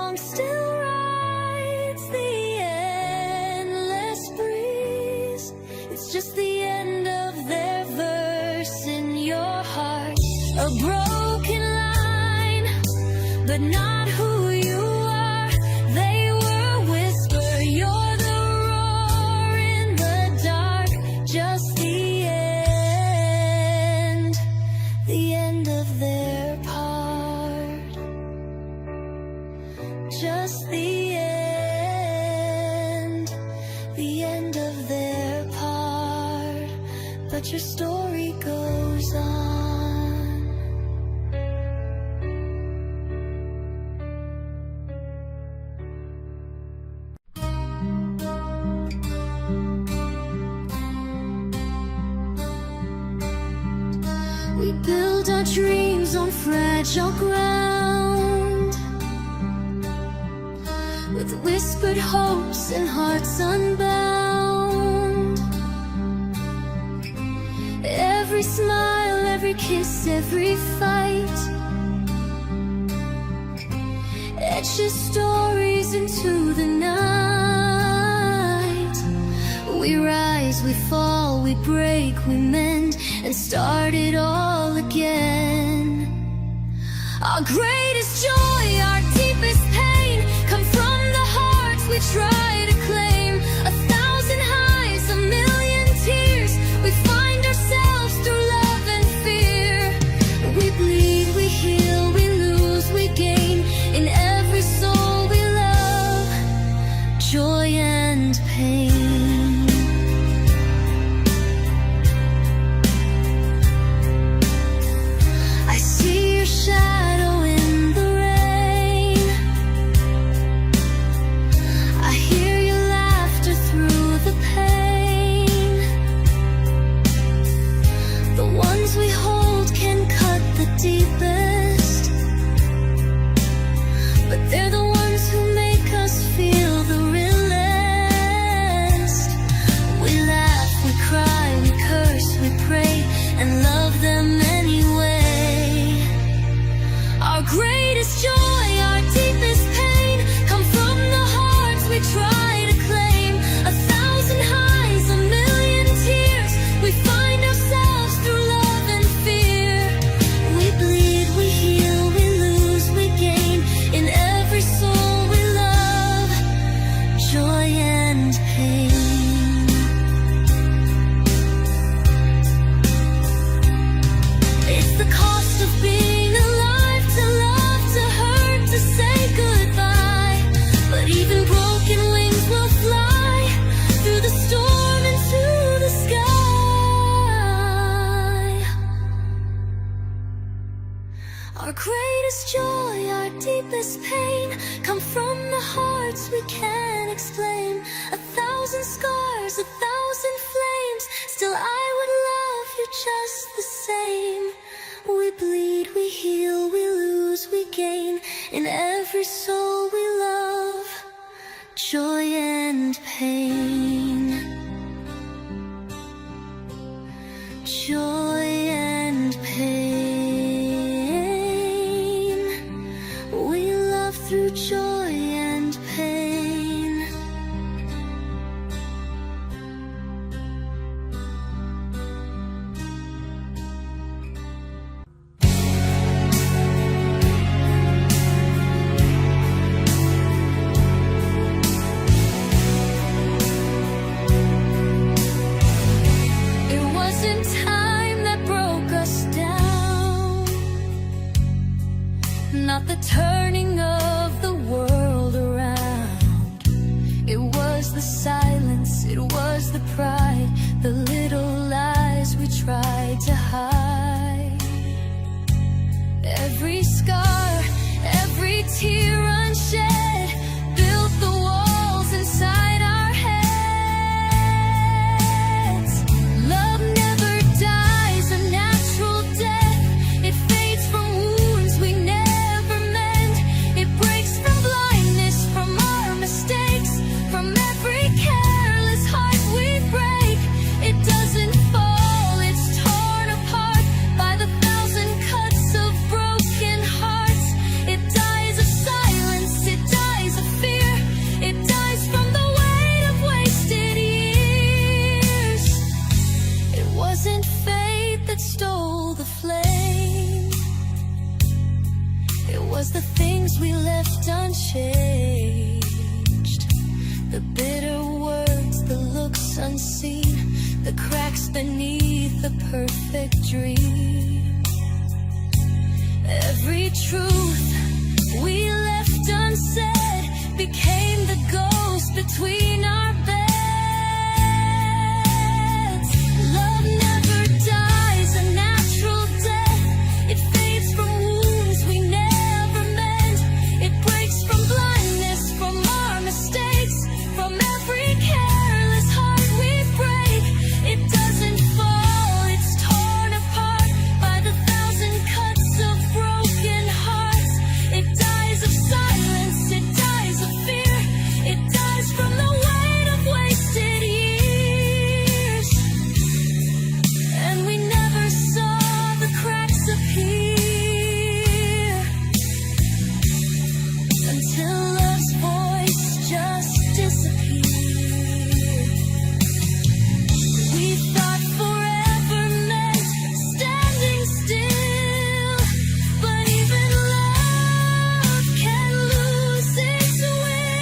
song still rides the endless breeze. It's just the end of their verse in your heart. A broken line, but not who you are. They were a whisper, you're the roar in the dark. Just the end of their part. Just the end of their part. But your story goes on. We build our dreams on fragile ground, with whispered hopes and hearts unbound. Every smile, every kiss, every fight etches stories into the night. We rise, we fall, we break, we mend, and start it all again. Our greatest joy, our deepest pain, come from the hearts we try to claim. 1,000 highs, a million tears, we find ourselves through love and fear. We bleed, we heal, we lose, we gain. In every soul we love, joy and pain. I see your shadow in the rain. I hear your laughter through the pain. The ones we hold can cut the deepest, but they're the ones who make us feel the realest. We laugh, we cry, we curse, we pray, and love them anyway. Our greatest joy, our deepest pain, come from the hearts we try to claim. 1,000 highs, a million tears, we find ourselves through love and fear. We bleed, we heal, we lose, we gain. In every soul we love, joy and pain. It's the cost of being alive, to love, to hurt, to say goodbye. But even broken wings will fly through the storm into the sky. Our greatest joy, our deepest pain, come from the hearts we can't explain. 1,000 scars, 1,000 flames, still I would love you just the same. We bleed, we heal, we lose, we gain. In every soul we love, joy and pain. Joy and pain. We love through joy and pain. It wasn't time that broke us down, not the turning of the world. the perfect dream. Every truth we left unsaid became the ghost between our beds. Love never dies a natural death. It fades from wounds we never meant. It breaks from blindness, from our mistakes, from every careless heart we break. It doesn't fall, it's torn apart by the thousand cuts of broken hearts. It dies of silence, it dies of fear. It dies from the weight of wasted years. And we never saw the cracks appear until love's voice just disappeared. We thought forever meant standing still, but even love can lose its will.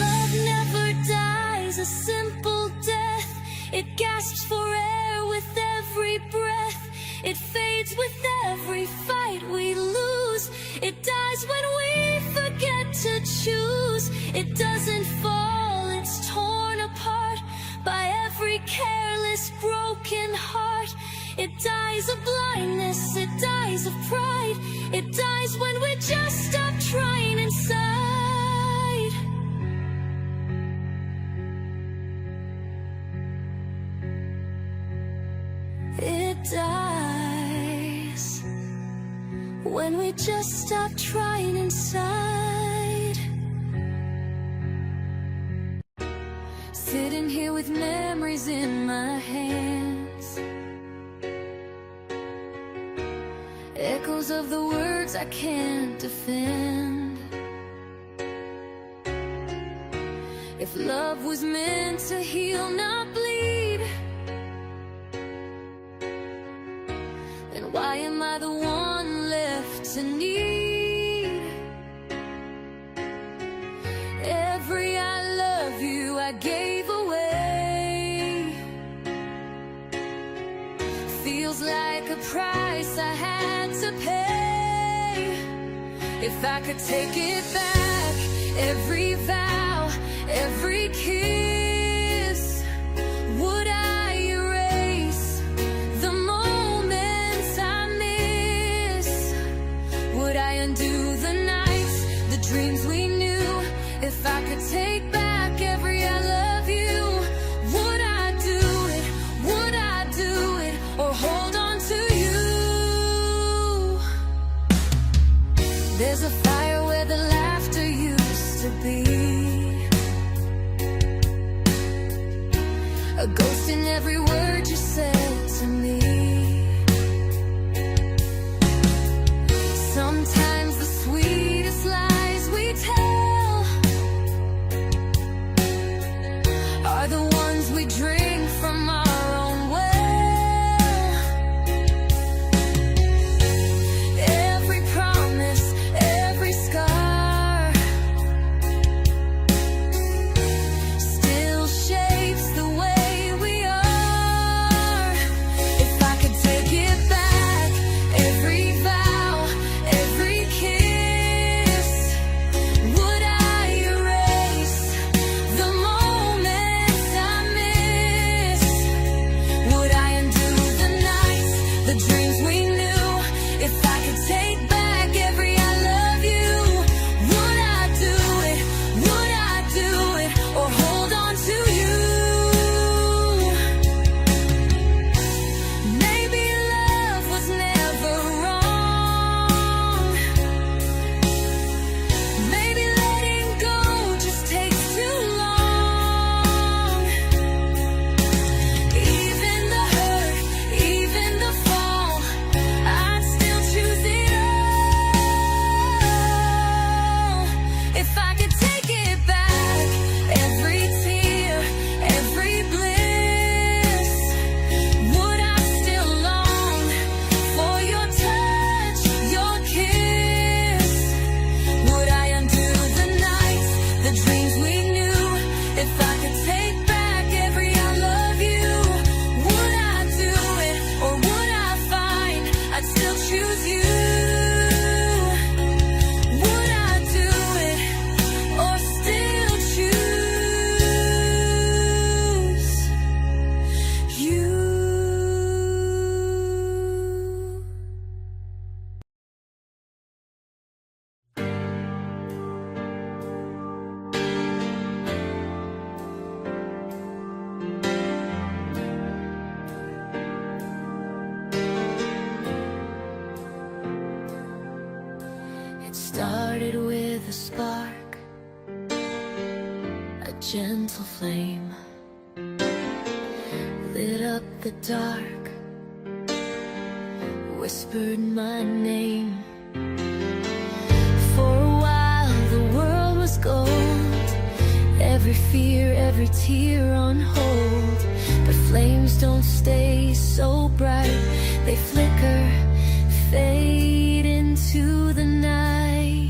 Love never dies a simple death. It gasps for air with every breath. It fades with every fight we lose. It dies when we forget to choose. It doesn't fall, it's torn apart by every careless broken heart. It dies of blindness, it dies of pride. It dies when we just stop trying inside. It dies when we just stop trying inside. Sitting here with memories in my hands, echoes of the words I can't defend. If love was meant to heal, not bleed, then why am I the one left to need? Every I love you I gave away. Feels like a price I had to pay. If I could take it back, every vow, every kiss, would I erase the moments I miss? Would I undo the nights, the dreams we knew? If I could take back every I love you, would I do it? Would I do it? Or hold on to you? There's a fire where the laughter used to be, a ghost in every word you said to me. Sometimes the sweetest lies we tell are the ones we drink from our own well. Every promise, every scar still shapes the way we are. If I started with a spark, a gentle flame lit up the dark, whispered my name. For a while the world was gold, every fear, every tear on hold. But flames don't stay so bright, they flicker, fade into the night.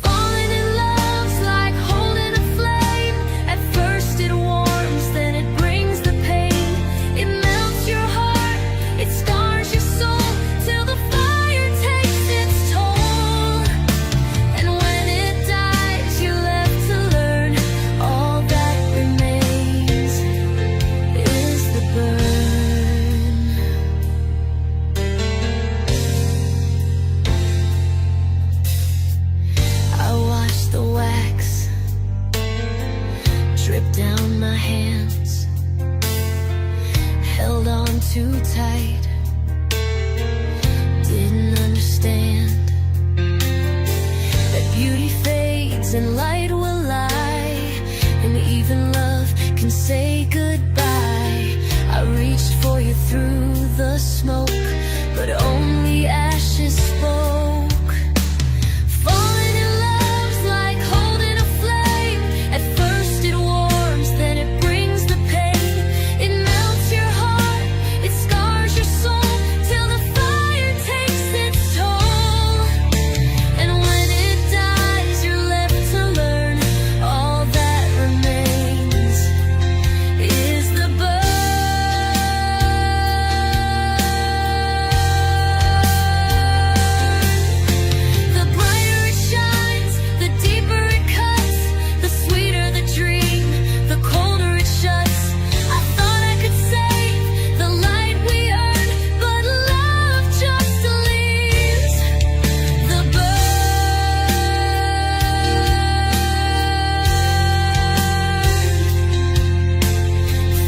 Falling in love's like holding a flame. At first it warms, then it brings the pain. It melts your heart, it scars your soul, till the fire takes its toll. And when it dies, you're left to learn all that remains is the burn. I watched the wax drip down my hands, held on too tight, didn't understand that beauty fades and light will lie, and even love can say goodbye. I reached for you through the smoke, but only ashes spoke. Falling in love's like holding a flame. At first it warms, then it brings the pain. It melts your heart, it scars your soul, till the fire takes its toll. And when it dies, you're left to learn all that remains is the burn. The brighter it shines, the deeper it cuts, the sweeter the dream, the colder it shuts. I thought I could save the light we earned, but love just leaves the burn.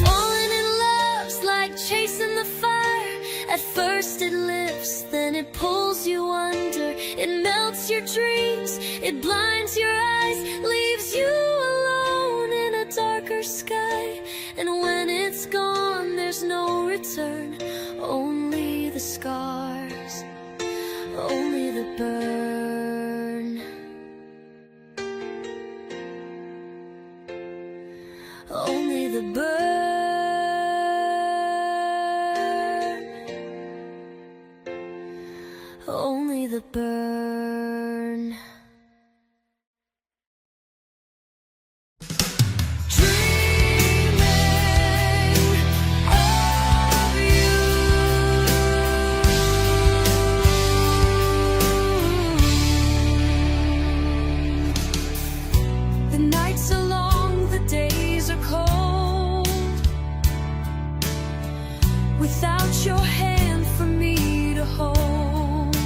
Falling in love's like chasing the fire. At first it lifts, then it pulls you under. It melts your dreams, it blinds your eyes, leaves you alone in a darker sky. And when it's gone, there's no return, only the scars, only the burn, only the burn, only the burn. Dreaming of you. The nights are long, the days are cold. Without your hand for me to hold,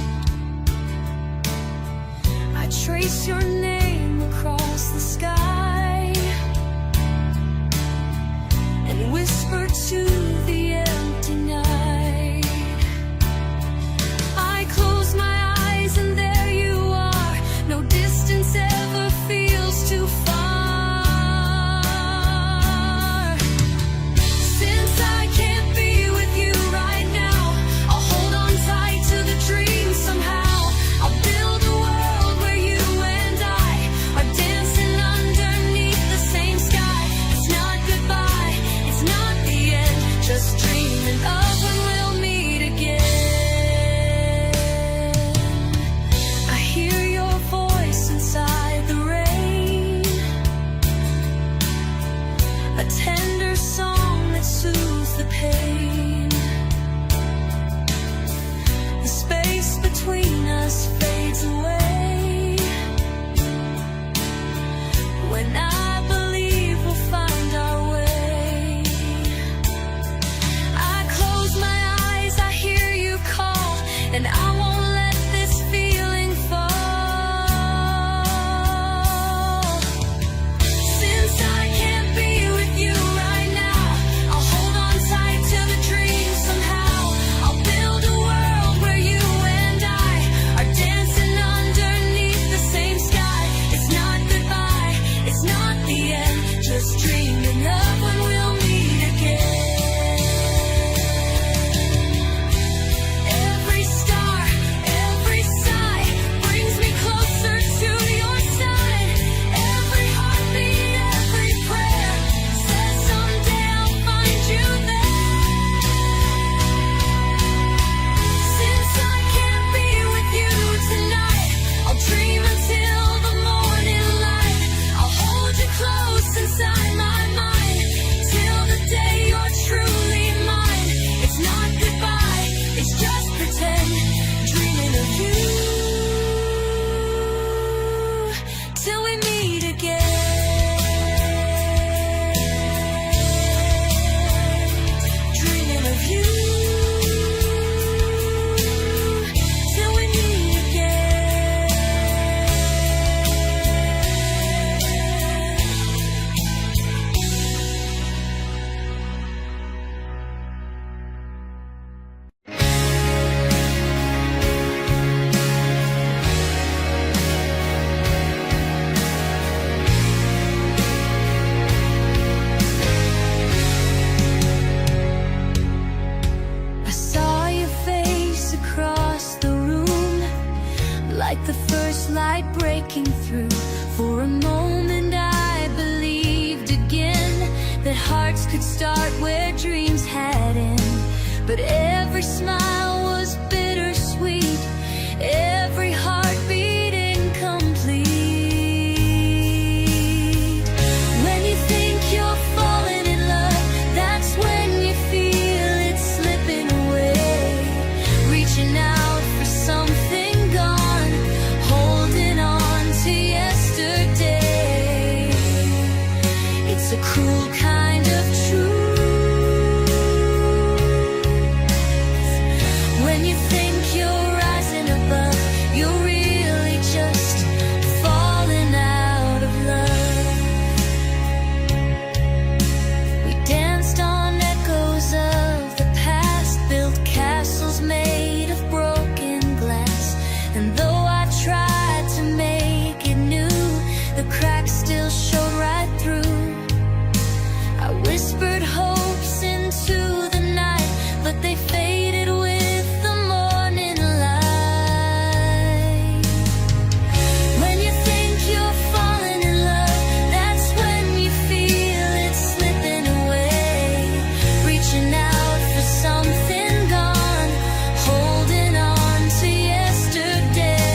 I trace your name across the sky and whisper to the empty night. I close my eyes and there you are. No distance ever feels too far. Since I can't be with you right now, I'll hold on tight to the dream somehow. I'll build a world where you and I breaking through. For a moment I believed again that hearts could start where dreams had end. But every smile was bittersweet, every heartbeat incomplete. When you think you're falling in love, that's when you feel it slipping away. Reaching out for something gone, holding on to yesterday. It's a cruel kind of truth. When you think you're rising above, you're really just falling out of love. We danced on echoes of the past, built castles made of broken glass. And though I tried to make it new, the cracks still showed right through. I whispered hopes into the night, but they faded with the morning light. When you think you're falling in love, that's when you feel it slipping away. Reaching out for something gone, holding on to yesterday.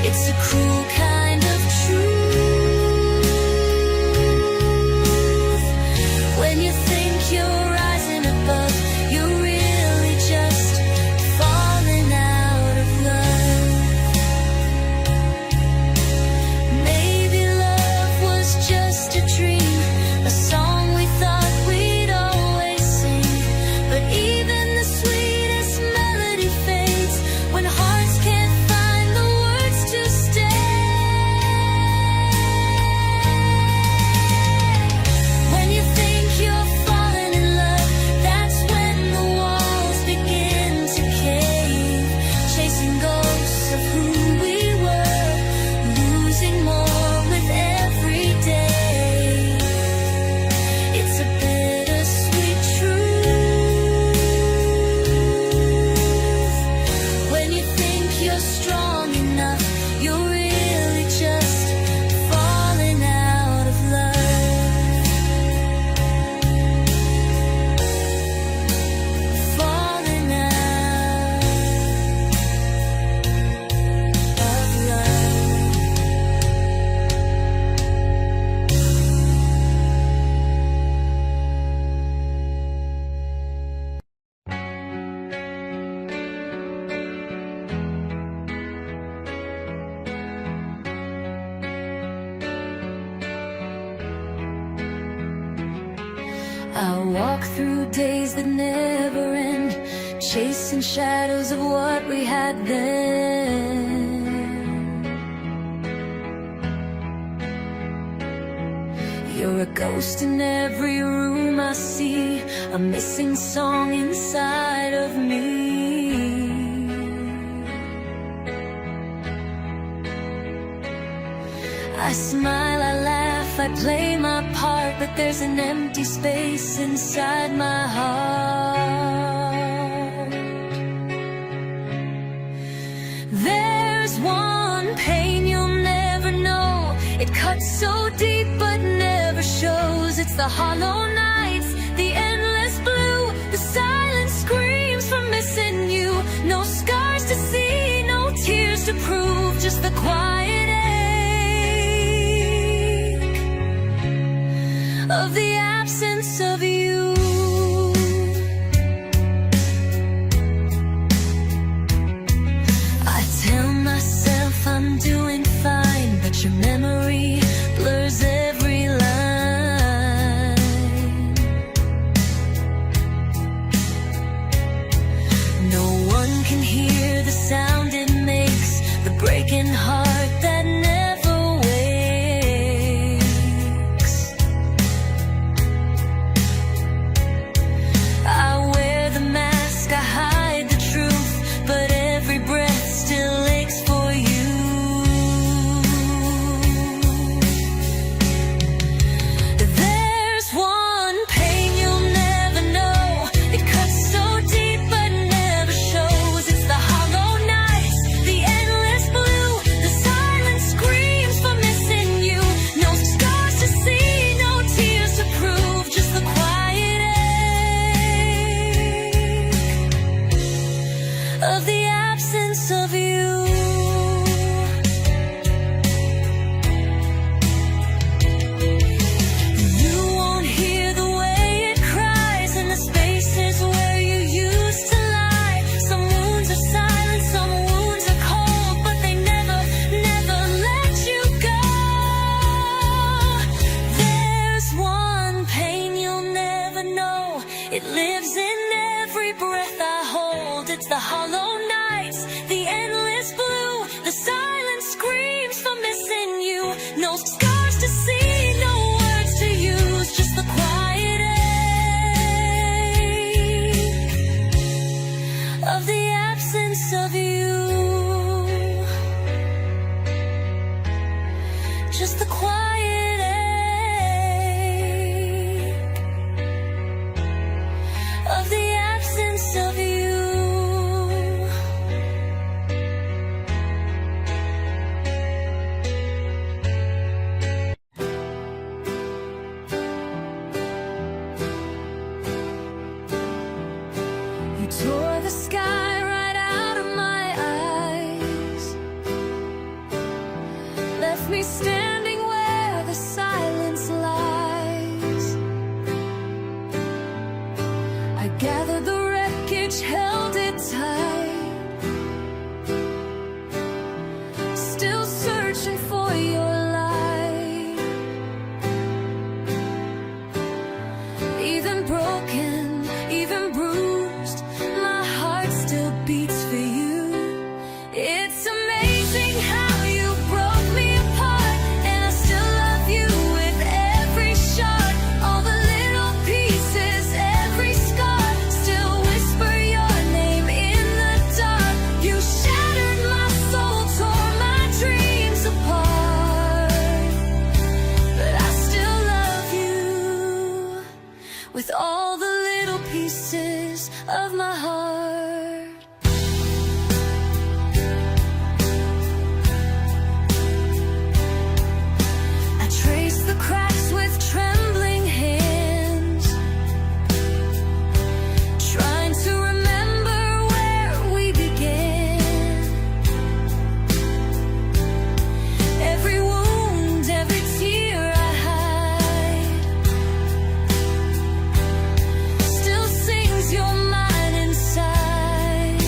It's a cruel kind of truth. When you think you're rising above, you're really just falling out of love. Maybe love was just a dream, a song we thought we'd always sing. But even the sweetest melody fades when hearts can't find the words to stay. When you think you're falling in love, that's when the walls begin to cave. Chasing ghosts of who we were, losing more with every day. It's a bittersweet truth. When you think you're strong enough, you're really just falling out of love. Falling out of love. I walk through days that never end, chasing shadows of what we had then. You're a ghost in every room I see, a missing song inside of me. I smile, I laugh, I play my part, but there's an empty space inside my heart. There's one pain you'll never know. It cuts so deep but never shows. It's the hollow nights, the endless blue, the silent screams from missing you. No scars to see, no tears to prove, just the quiet ache of the absence of you. I tell myself I'm doing fine, but your memory blurs every line. No one can hear the sound it makes, the breaking heart that never wakes. I wear the mask, I hide the truth, but every breath still aches for you. There's one pain you'll never know. It cuts so deep but never shows. It's the hollow nights, the endless blue, the screams for missing you. No scars to see, no words to use, just the quiet ache of the absence of you. Just the quiet ache of the absence of you. You tore the sky right out of my eyes, left me standing where the silence lies. I gathered the wreckage, held it tight, still searching for your light. Even broken, even bruised, my heart still beats for you. It's amazing how you broke me apart, and I still love you with every shot. All the little pieces, every scar, still whisper your name in the dark. You shattered my soul, tore my dreams apart, but I still love you with all the little pieces of my heart. I trace the cracks with trembling hands, trying to remember where we began. Every wound, every tear I hide, still sings your mind inside.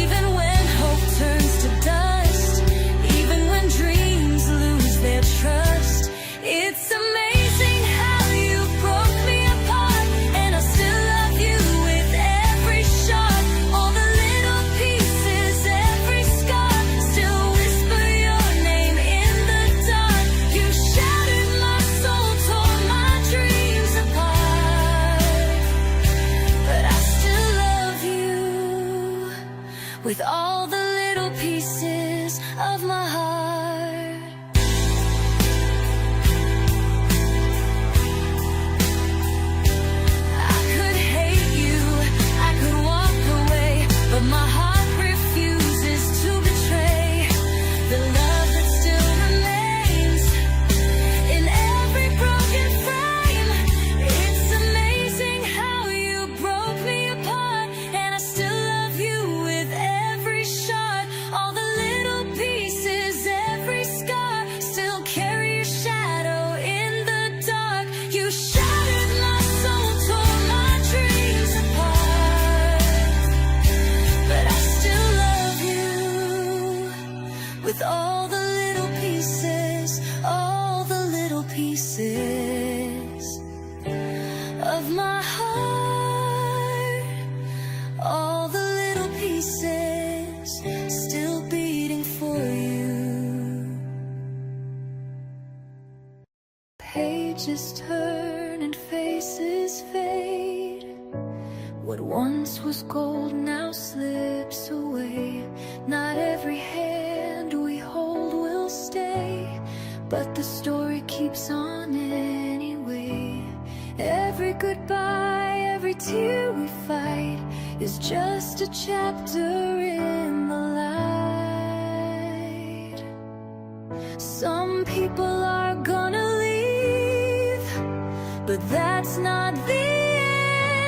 Even when hope turns to dust, even when dreams lose their trust, it's amazing how you broke me apart, and I still love you with every shot. All the little pieces, every scar, still whisper your name in the dark. You shattered my soul, tore my dreams apart, but I still love you with all the little pieces of my heart. I could hate you, I could walk away, but my heart refuses to betray the love that still remains in every broken frame. It's amazing how you broke me apart, and I still love you with every shot. All the little pieces, every scar, still carry your shadow in the dark. You shattered my soul, tore my dreams apart, but I still love you with all the little pieces, all the little pieces of my heart. All the little pieces still beating for you. Pages turn and faces fade. What once was gold now slips away. Not every hand we hold will stay, but the story keeps on anyway. Every goodbye, every tear we fight is just a chapter in the light. Some people are gonna leave, but that's not the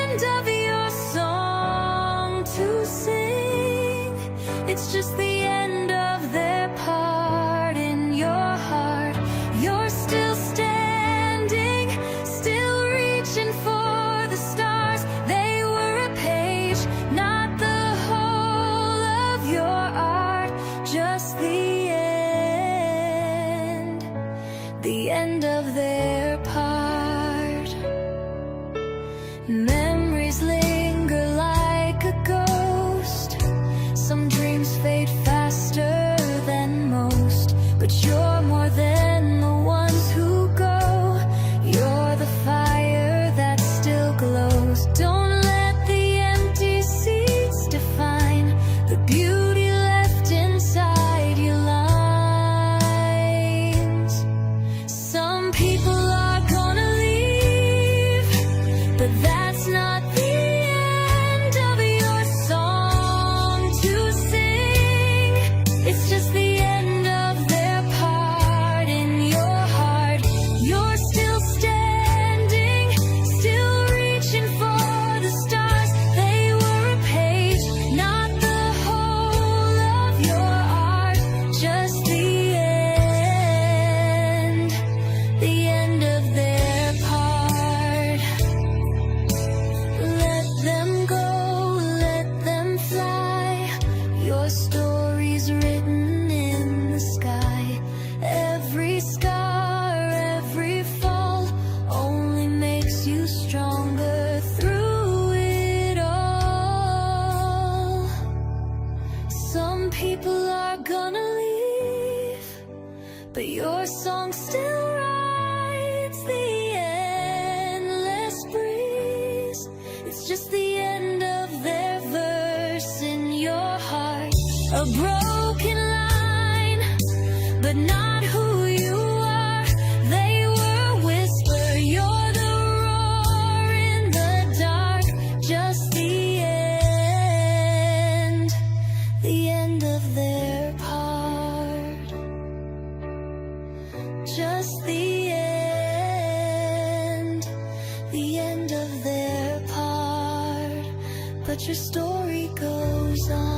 end of your song to sing. It's just the end of their part in your heart. You're still standing, still reaching for the stars. They were a page, not the whole of your art. Just the end of their part. Memories linger like a ghost. Some dream dreams fade faster than most, but you're more than the ones who go. You're the fire that still glows. Don't let the empty seats define the beauty left inside your lines. Some people are gonna leave, but that's not the end of your song to sing. It's just the end of their part in your heart. You're still standing, still reaching for the stars. They were a page, not the whole of your art. Just the end of their part. Let them go, let them fly. Your story's written in the sky. Every scar, every fall only makes you stronger through it all. Some people are gonna leave, but your song still rides the endless breeze. It's just the end of their verse in your heart. A broken line, but not who you are. They were a whisper, you're the roar in the dark. Just the end of their part. Just the end of their part. But your story goes on.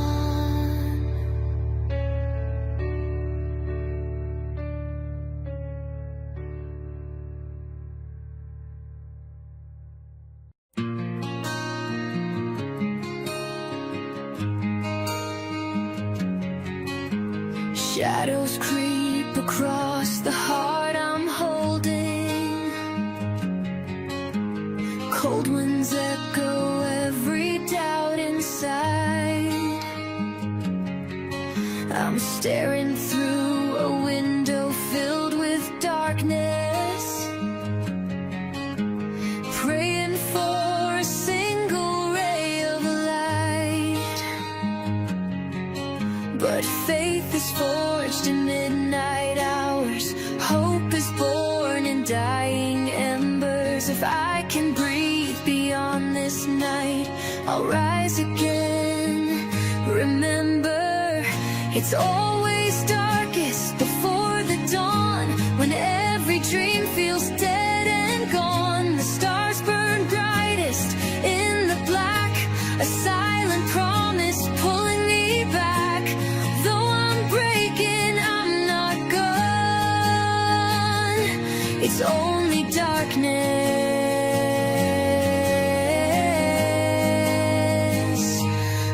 Shadows creep across the heart I'm holding. Cold winds echo every doubt inside. I'm staring through a window filled with darkness, praying for a single ray of light. But faith is forged in midnight hours. Hope is born in dying embers. If I can breathe beyond this night, I'll rise again. Remember, it's always darkest before the dawn, when every dream feels dead and gone. The stars burn brightest in the black, a silent promise pulling me back. Though I'm breaking, I'm not gone. It's only darkness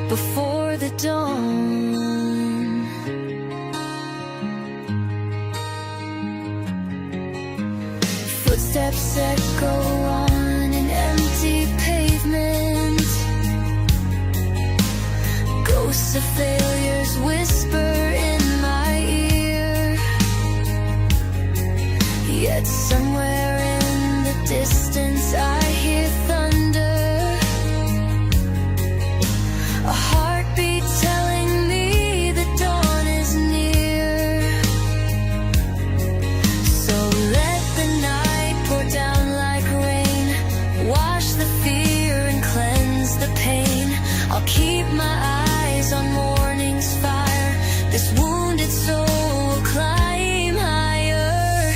before the dawn. Footsteps echo on an empty pavement. Ghosts of failures whisper in my ear. Yet somewhere in the distance I hear thunder, a heartbeat telling me the dawn is near. So let the night pour down like rain, wash the fear and cleanse the pain. I'll keep my eyes on morning's fire. This wounded soul will climb higher.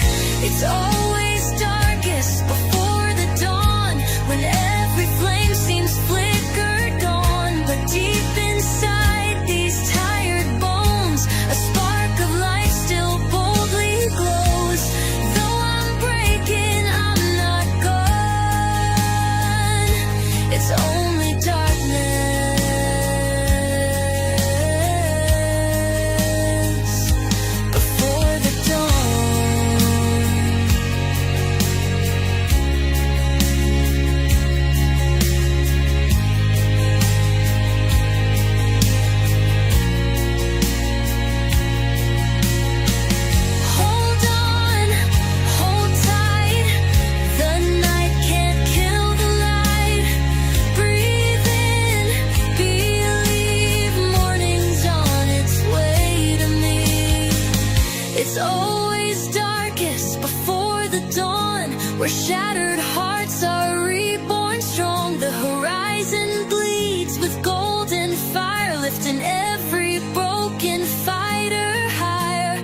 It's always darkest before the dawn, when every flame seems flickered gone. But deep inside these tired bones, a spark of life still boldly glows. Though I'm breaking, I'm not gone. It's only darkness where shattered hearts are reborn strong. The horizon bleeds with golden fire, lifting every broken fighter higher.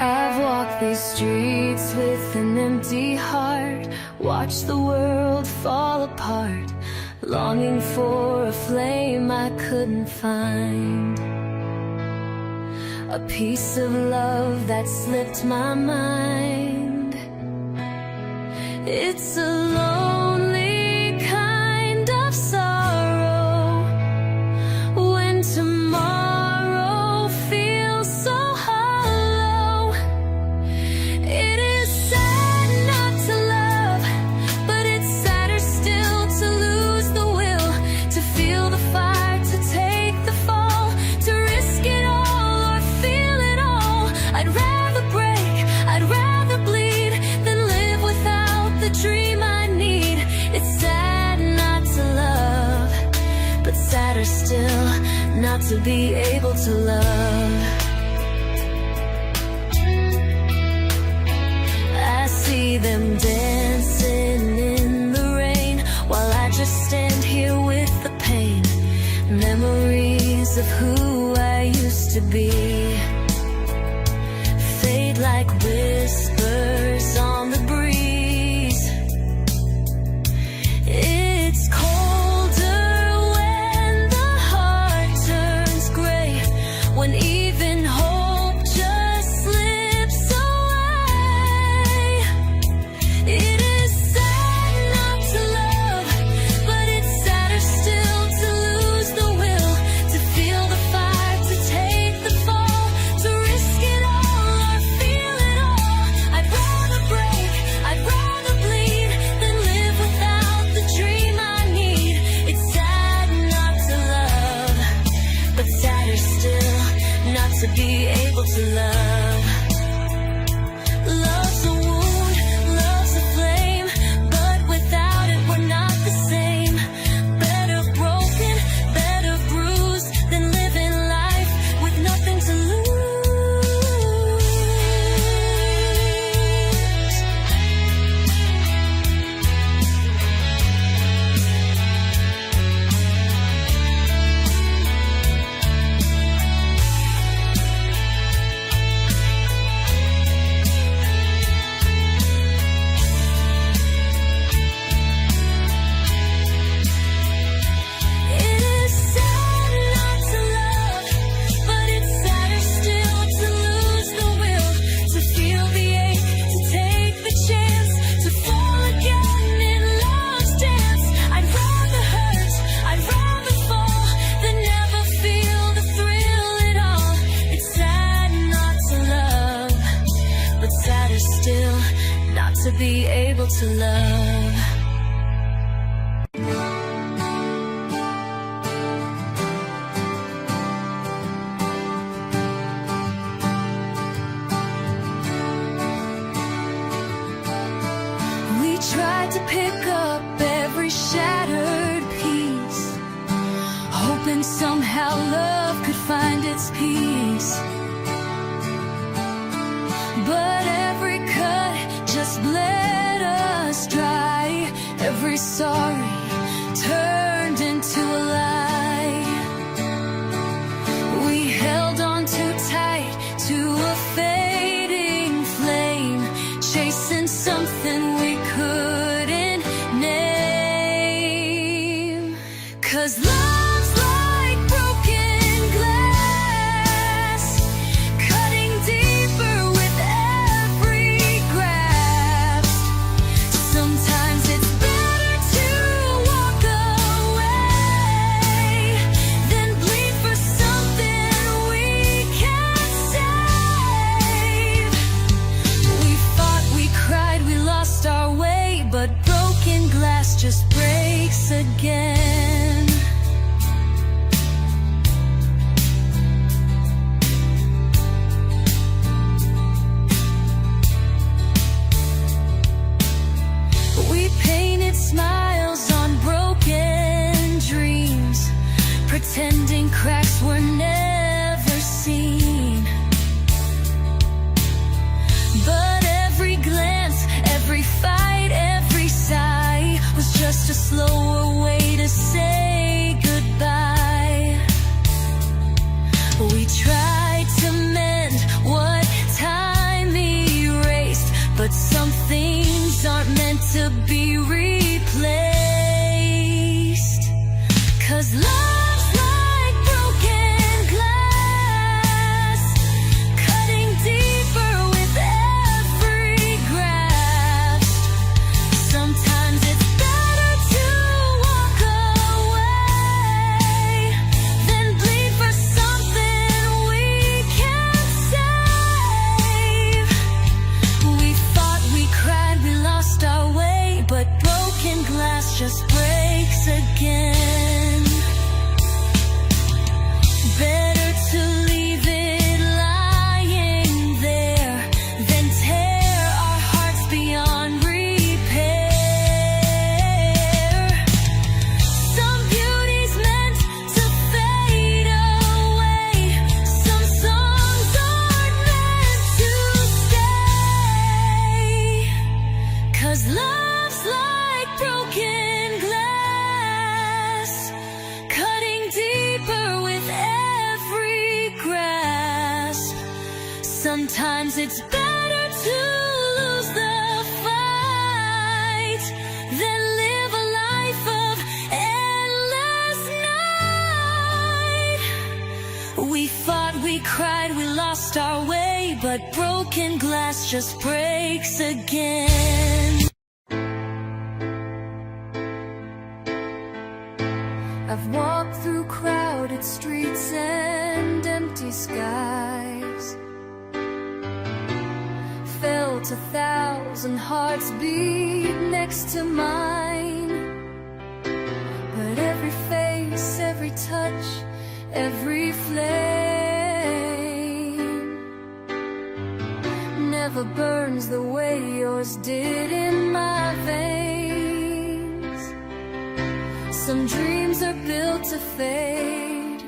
I've walked these streets with an empty heart, watched the world fall apart, longing for a flame I couldn't find, a piece of love that slipped my mind. It's a lonely kind of sorrow when tomorrow feels so hollow. It is sad not to love, but it's sadder still to lose the will, to feel the fire, to take the fall, to risk it all or feel it all. I'd rather break, I'd rather bleed than live without the dream I need. It's sad not to love, but sadder still not to be able to love. I see them dancing in the rain while I just stand here with the pain. Memories of who I used to be fade like whispers on the breeze. It's colder when the heart turns gray, when even hope just slips away. It is sad not to love, but it's sadder still to lose the will, to feel the fire, to take the fall, to risk it all or feel it all. I'd rather break, I'd rather bleed than live without the dream I need. It's sad not to love, but sadder still not to be able to love. Love's a wound, love's a flame, but without it we're not the same. Better broken, better bruised than living life with nothing to lose. It is sad not to love, but it's sadder still to lose the will, to feel the ache, to take the chance, to fall again in love's dance. I'd rather hurt, I'd rather fall than never feel the thrill at all. It's sad not to love, but sadder still not to be able to love. We tried to pick up every shattered piece, hoping somehow love could find its peace. But every cut just bled us dry, every sorry turned into a lie. We held on too tight to a fading flame, chasing something we couldn't name. 'Cause love's like broken glass, Sometimes it's better to lose the fight than live a life of endless night. We fought, we cried, we lost our way, but broken glass just breaks again. I've walked through crowded streets and empty skies, felt 1,000 hearts beat next to mine. But every face, every touch, every flame never burns the way yours did in my veins. Some dreams are built to fade,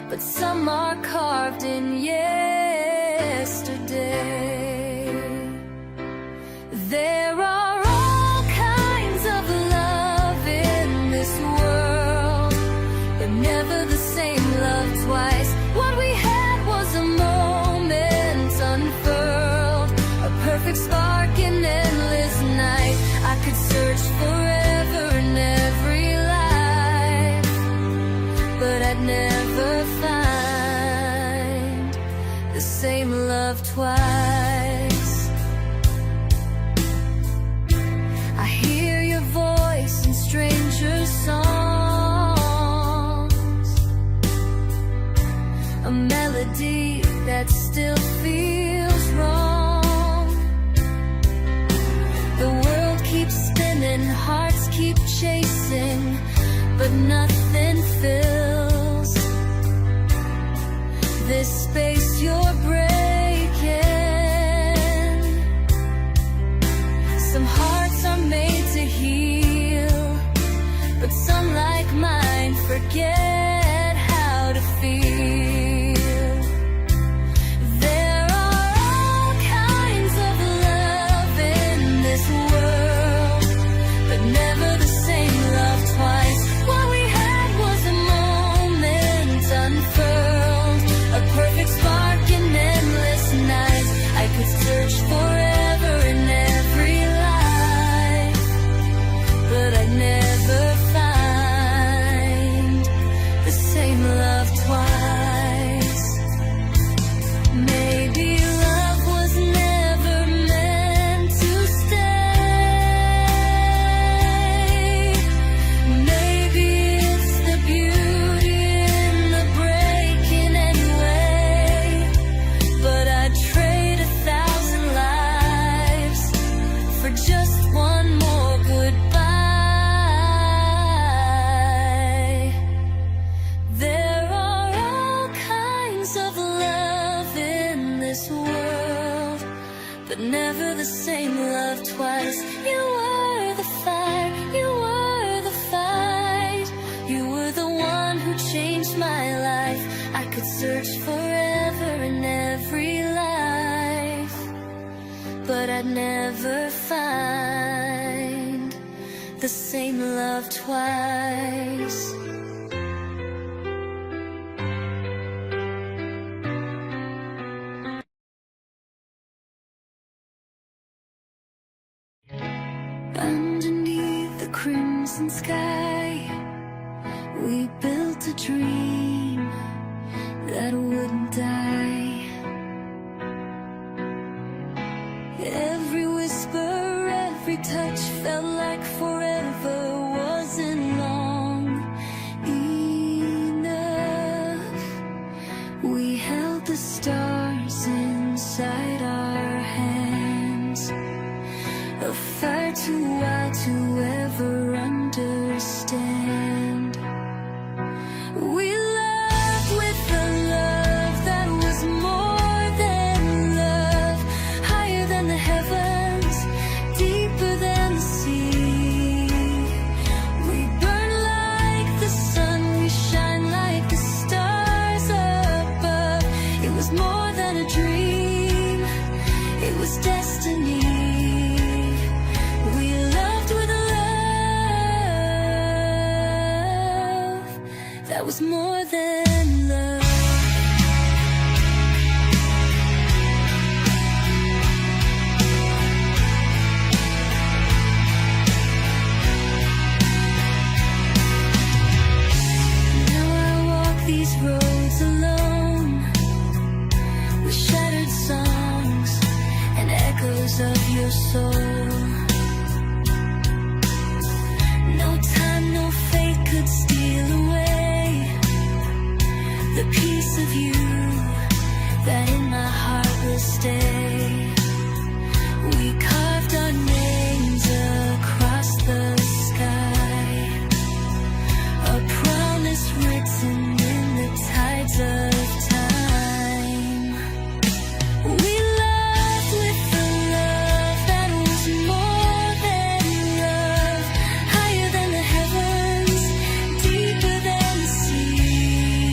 but some are carved in yesterday. There are all kinds of love in this world, but never the same love twice. What we had was a moment unfurled, a perfect spark in endless night. I could search forever in every life, but I'd never find the same love twice. I hear your voice in strangers' songs, a melody that still feels wrong. The world keeps spinning, hearts keep chasing, but nothing fills this space you're breaking. Some hearts are made to heal, but some like mine forget how to feel. There are all kinds of love in this world, but never the same love twice. What we had was a moment unfurled, a perfect spark in endless nights. I could search forever in every life, but I'd never find the same love twice. Maybe love was never meant to stay. Maybe it's the beauty in the breaking anyway. But I'd trade 1,000 lives for just one more goodbye. There are all kinds of love in this world, but never the same love twice. You were the fire, you were the fight, you were the one who changed my life. I could search forever in every life, but I'd never find the same love twice. Underneath the crimson sky, we built a dream that wouldn't die. Every whisper, every touch felt like forever wasn't long enough. We held the stars inside our hands, a fire too wild to ever understand. We loved with a love that was more than love, higher than the heavens, deeper than the sea. We burn like the sun, we shine like the stars above. It was more than a dream, it was destiny. We loved with a love that was more than love. corners of your soul. No time, no fate could steal away the piece of you that in my heart will stay. We carved our names across the sky, a promise written in the tides of time. We loved with a love that was more than love, higher than the heavens, deeper than the sea.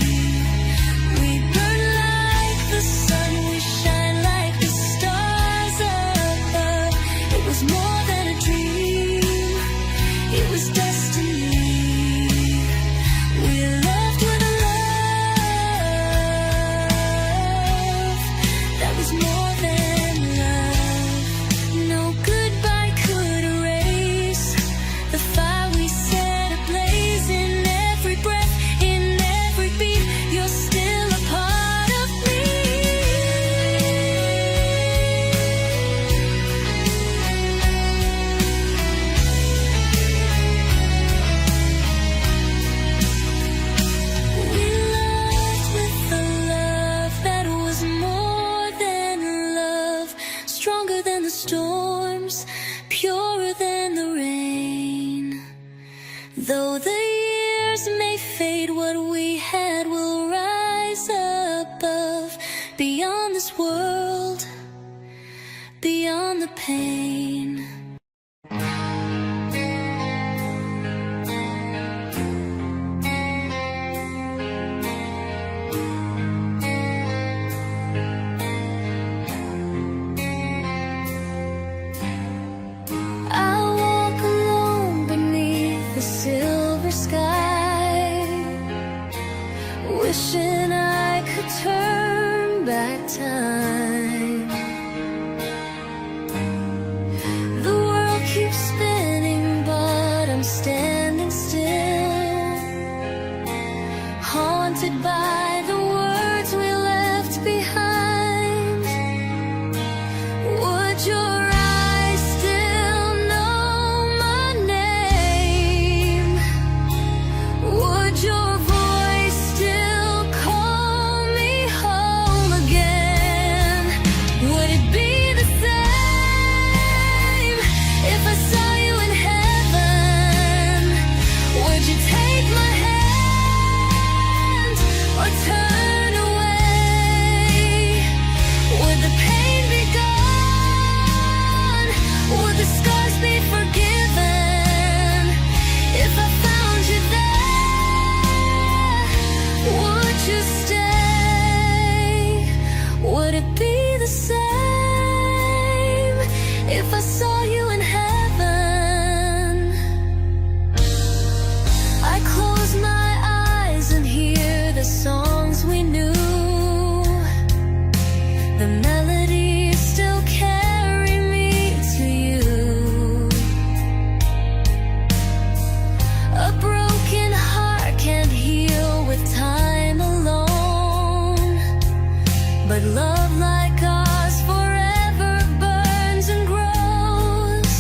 We burn like the sun, we shine like the stars above. It was more than a dream, it was destiny. We loved with a love that was more than love. No goodbye could erase the fire we set ablaze. In every breath, in every beat, you're still a part of me. We loved with a love that was more than love, stronger than the storms, purer than the rain. Though the years may fade, what we had will rise above, beyond this world, beyond the pain. I walk alone beneath the silver sky, wishing I could turn back time. The world keeps spinning, but I'm standing still, haunted by the words we left behind. Would your eyes still know my name? Would your voice still call me home again? Would it be the same if I saw you in heaven? Would you take my hand or turn away? Would the pain be gone? Would the scars be forgiven if I found you there? Would you stay? Would it be the same if I saw you in heaven? I close my eyes and hear the songs we knew. The melodies still carry me to you. A broken heart can't heal with time alone, but love like ours forever burns and grows.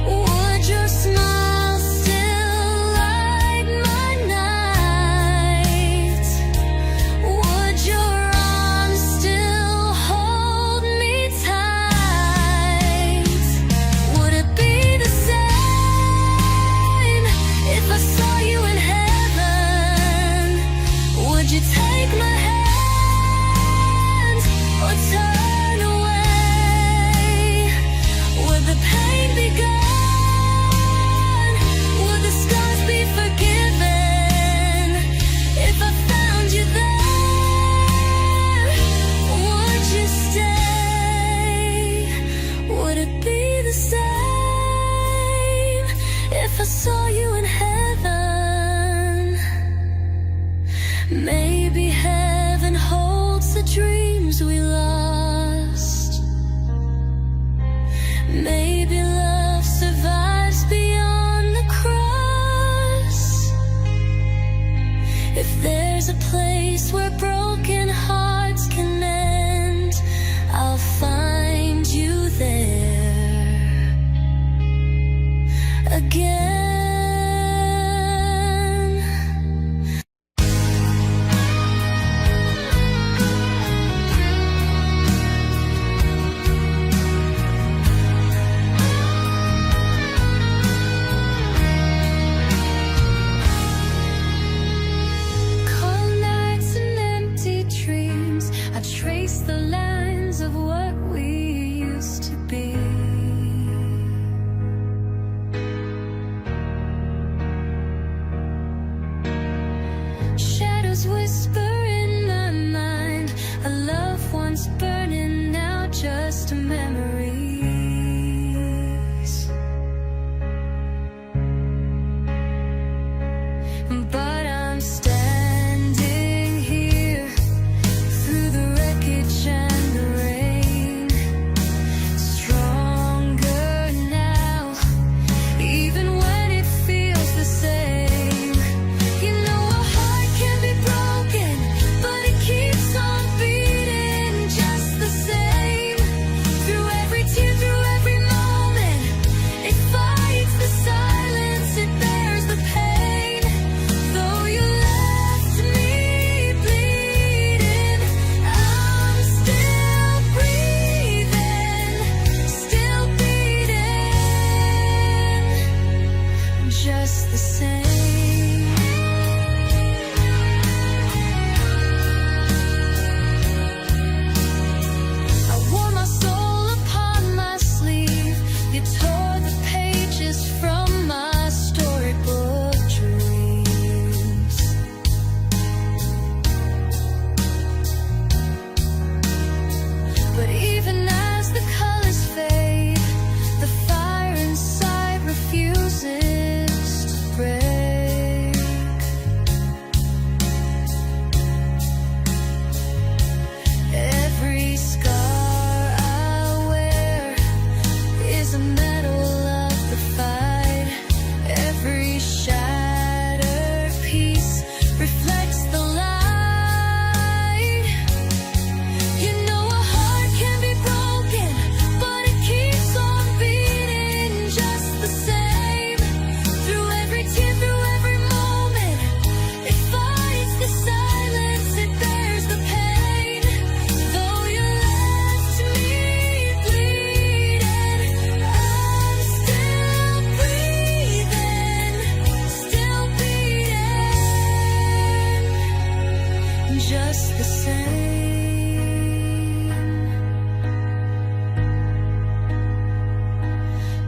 Would your smile still light my night? Would your arms still hold me tight? Would it be the same if I saw you in heaven? Would you take my hand trace the lines of what we used to be. Shadows whisper in my mind, a loved one's burning, now just a memories. But I'm standing here through the wreckage and the rain, stronger now, even when it feels the same. You know a heart can be broken, but it keeps on beating just the same. Through every tear, through every moment, it fights the silence, it bears the pain. Though you left me bleeding, I'm still breathing, still beating, just the same. I wore my soul upon my sleeve. You tore the pages from my storybook dreams. But even as the colors fade, the fire inside refuses to break. Every scar I wear is a medal of the fight. Every shattered piece reflects the light. You know a heart can be broken, but it keeps on beating just the same. Through every tear, through every moment, it fights the silence, it bears the pain. Though you left me bleeding, I'm still breathing, still beating, just the same.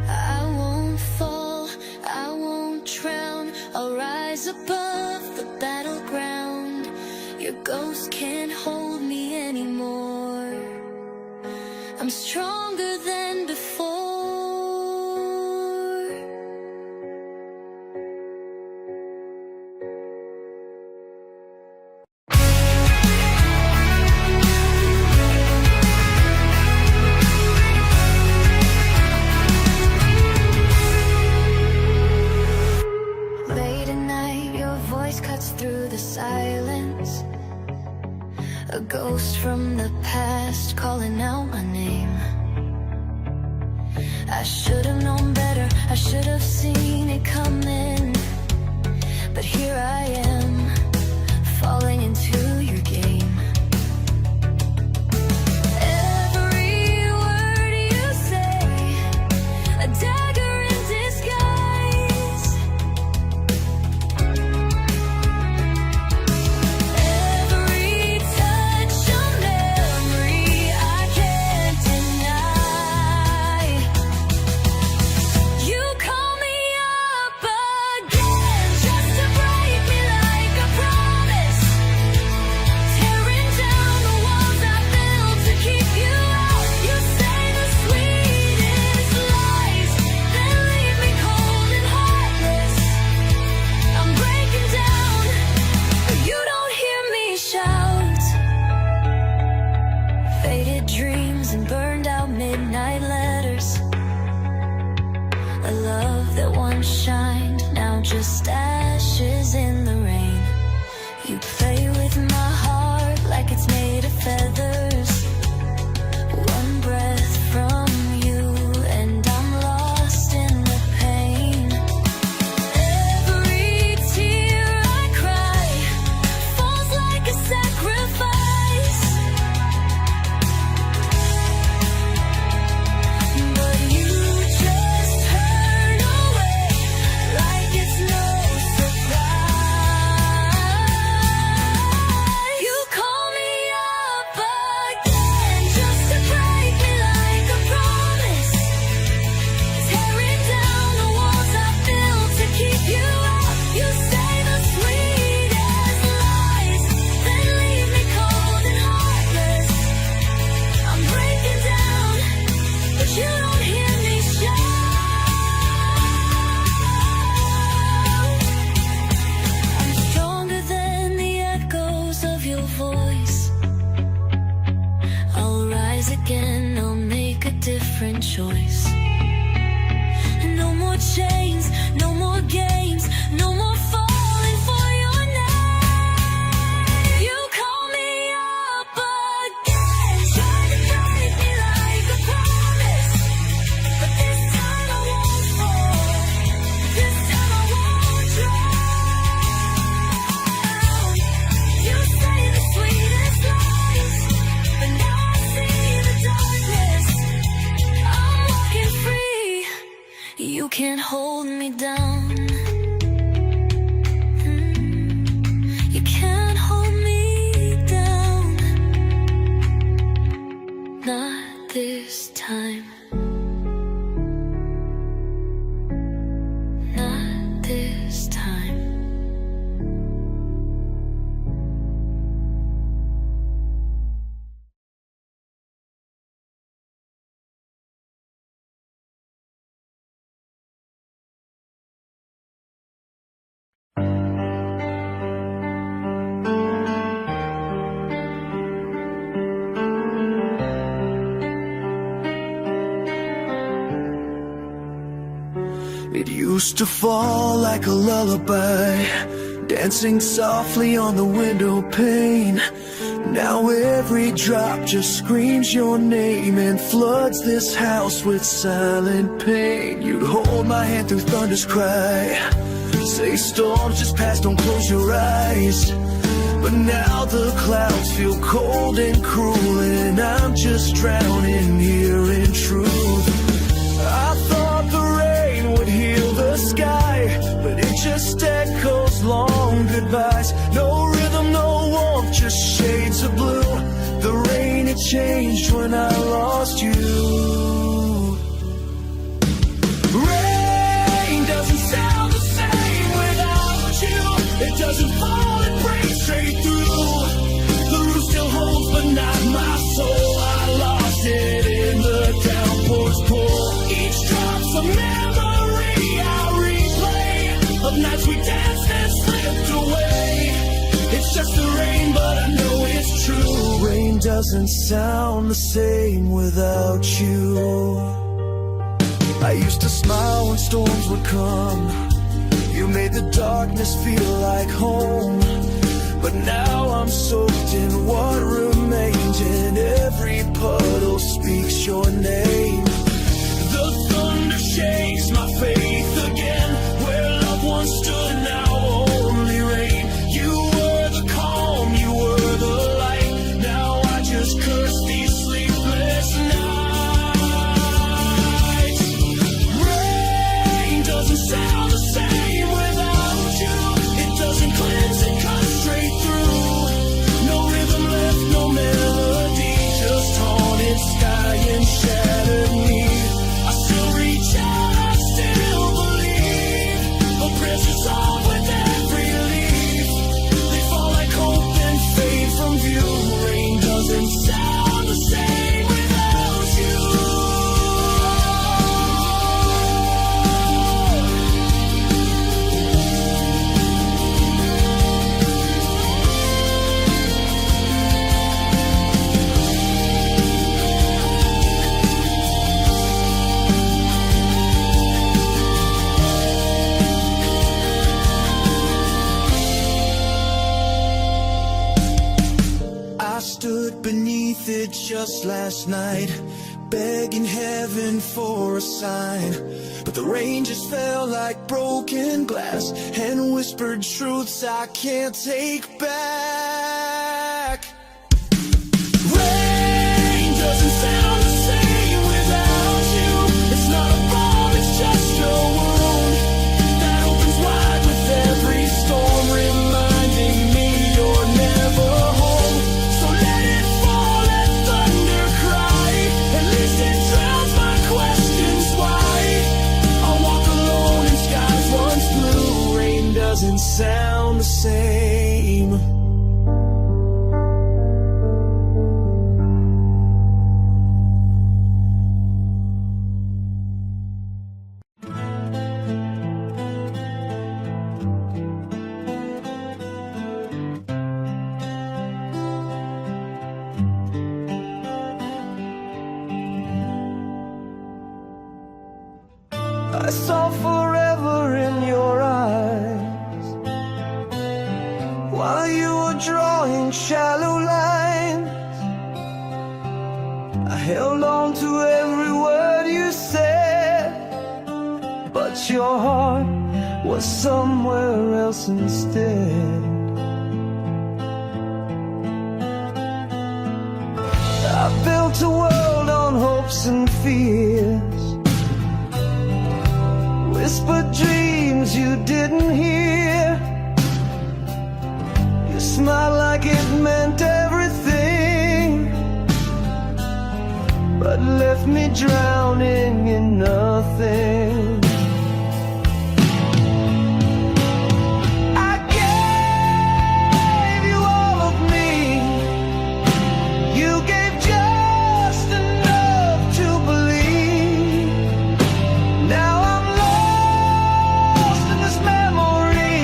I won't fall, I won't drown, I'll rise above the battleground. Your ghost can't hold me anymore. I'm stronger than before. Late at night, your voice cuts through the silence. A ghost from the past calling out my name. I should have known better, I should have seen it coming. But here I am, falling into your game. Every word you say, a dagger in disguise. Every touch a memory I can't deny. You call me up again just to break me like a promise. Tearing down the walls I built to keep you out. You say the sweetest lies, then leave me cold and heartless. I'm breaking down, but you don't hear me shout. Faded dreams and burned out midnight letters. A love that once shined, now just ashes in the rain. You play with my heart like it's made of feathers. One breath from you and I'm lost in the pain. Every tear I cry falls like a sacrifice. But you just turn away like it's no surprise. rise again, I'll make a different choice. No more chains, no more games, no more falling for your name. You call me up again, try to break me like a promise, but this time I won't fall, this time I won't drown. You say the sweetest lies, but now I see the darkness. I'm walking free, you can't hold me down. You can't hold me down. Not this time. Not this time. It used to fall like a lullaby, dancing softly on the window pane. Now every drop just screams your name and floods this house with silent pain. You'd hold my hand through thunder's cry, say storms just passed, don't close your eyes. But now the clouds feel cold and cruel, and I'm just drowning here in truth. I thought the rain would heal the sky, but it just echoes long goodbyes. No rhythm, no warmth, just shades of blue. The rain, it changed when I lost you. Rain doesn't sound the same without you. It doesn't fall and break straight through. The roof still holds, but not my soul. I lost it in the downpour's pull. Each drop's a memory I replay of nights we danced and slipped away. It's just the rain, but I know it's true. Rain doesn't sound the same without you. I used to smile when storms would come. You made the darkness feel like home. But now I'm soaked in what remains, and every puddle speaks your name. The thunder shakes my faith again. Where loved ones stood, now only rain. You were the calm, you were the light. Now I just curse these sleepless nights. Rain doesn't sound the same without you. It doesn't cleanse, it cuts straight through. No rhythm left, no melody, just haunted sky and shattered me. I still reach out, I still believe. A precious song with every leaf. They fall like hope and fade from view. Rain doesn't sound the same without you. I stood beneath it just last night, begging heaven for a sign. But the rain just fell like broken glass and whispered truths I can't take back. Rain doesn't sound the same without you. It's not a bomb, it's just a wound that opens wide with every storm, reminding me you're never home. So let it fall, let thunder cry. At least it drowns my questions why. I'll walk alone in skies once blue. Rain doesn't sound the same I saw forever in your eyes while you were drawing shallow lines. I held on to every word you said, but your heart was somewhere else instead. I built a world on hopes and fears, whispered dreams you didn't hear. You smiled like it meant everything, but left me drowning in nothing. I gave you all of me. You gave just enough to believe. Now I'm lost in this memory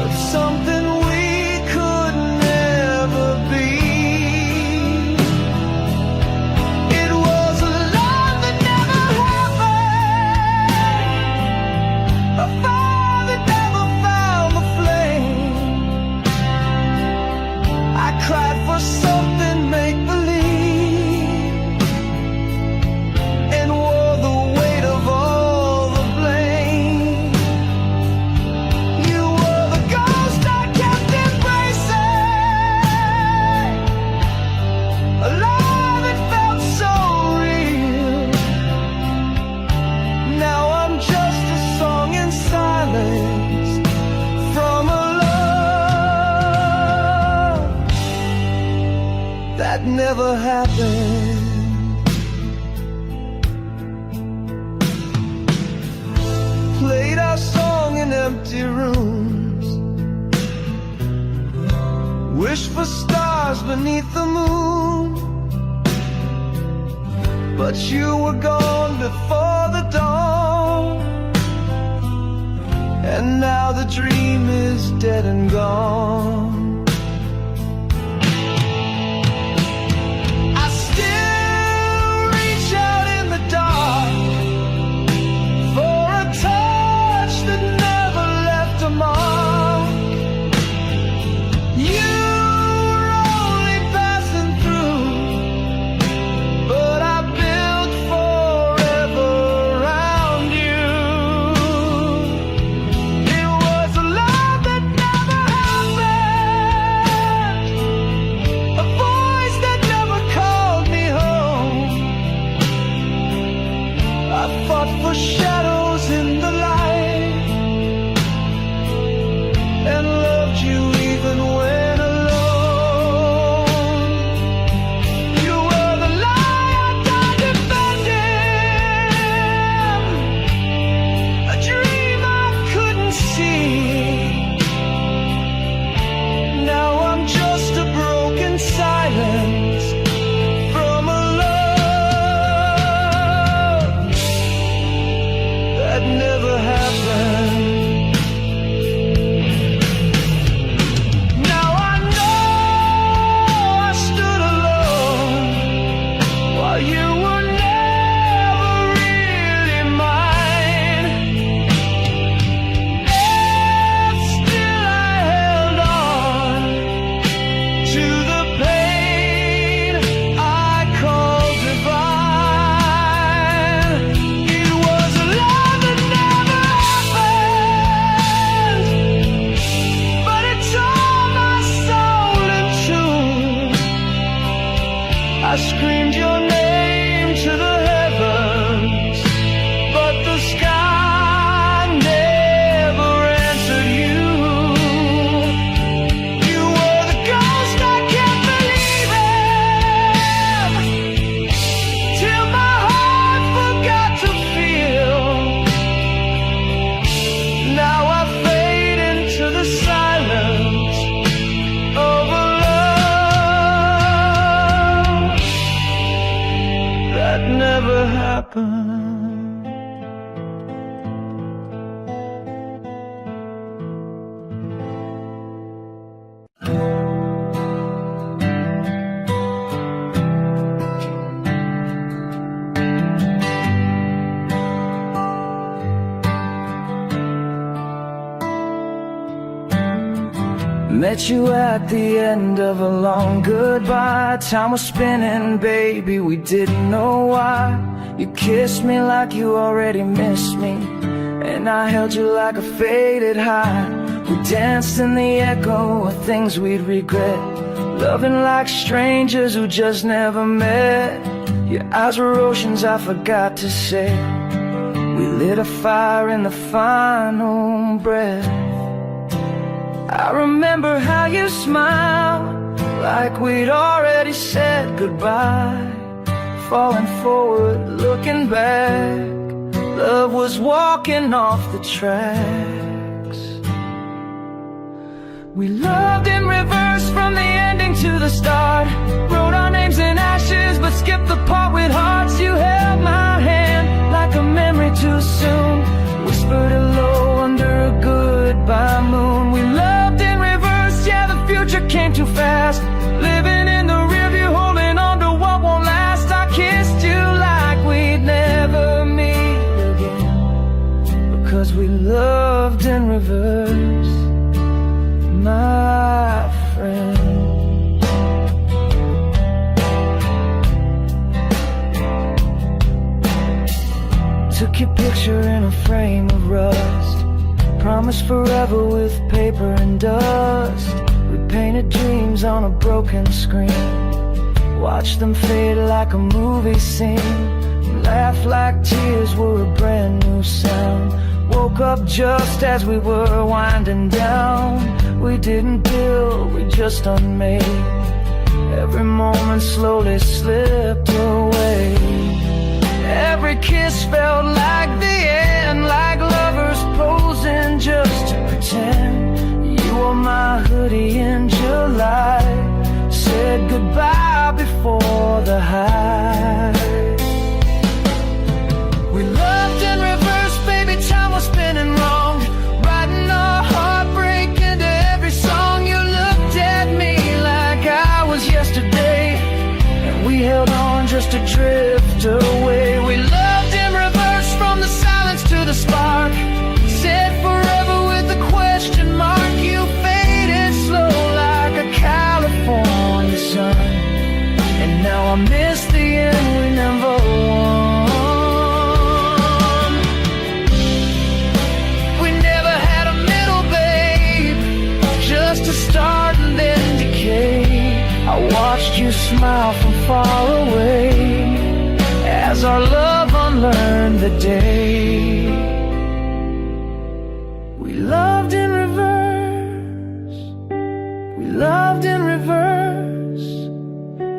of something we could never be. It was a love that never happened, a fire that never found the flame. I cried for something make-believe and wore the weight of all the blame. You were the ghost I kept embracing, a love that felt so real. Now I'm just a song in silence from a love that never happened. Played our song in empty rooms, wished for stars beneath the moon, but you were gone before the dawn, and now the dream is dead and gone. I still reach out in the dark for a touch that never left a mark. You were only passing through, but I built forever around you. It was a love that never happened, a voice that never called me home. I fought for shadows in the light and loved you even when alone. You were the lie I died defending, a dream I couldn't see. Now I'm just a broken silence from a love that never happened. Now I know I stood alone while you were never really mine. And still I held on to the pain I call divine. It was a love that never happened, but it tore my soul in two. I screamed your name to the heavens, but the sky never answered you. You were the ghost I kept believing, till my heart forgot to feel. Now I fade into the silence of a love that never happened. Met you at the end of a long goodbye. Time was spinning, baby, we didn't know why. You kissed me like you already missed me, and I held you like a faded high. We danced in the echo of things we'd regret, loving like strangers who just never met. Your eyes were oceans I forgot to say. We lit a fire in the final breath. I remember how you smiled, like we'd already said goodbye. Falling forward, looking back, love was walking off the tracks. We loved in reverse from the ending to the start. Wrote our names in ashes, but skipped the part with hearts. You held my hand like a memory too soon, whispered hello under a goodbye moon. We loved in reverse, yeah, the future came too fast. Living in the rearview, holding on to what won't last. I kissed you like we'd never meet again, because we loved in reverse, my friend. Took your picture in a frame of rust, promised forever with paper and dust. We painted dreams on a broken screen, watched them fade like a movie scene. Laughed like tears were a brand new sound. Woke up just as we were winding down. We didn't build, we just unmade. Every moment slowly slipped away. Every kiss felt like the end, like lovers posing just to pretend. You wore my hoodie in July, said goodbye before the high. We loved in reverse, baby, time was spinning wrong, writing our heartbreak into every song. You looked at me like I was yesterday, and we held on just to drift away. We loved in reverse from the silence to the spark, said forever with a question mark. You faded slow like a California sun, and now I miss the end we never won. We never had a middle, babe, just a start and then decay. I watched you smile from far away as our love unlearned the day. We loved in reverse, we loved in reverse,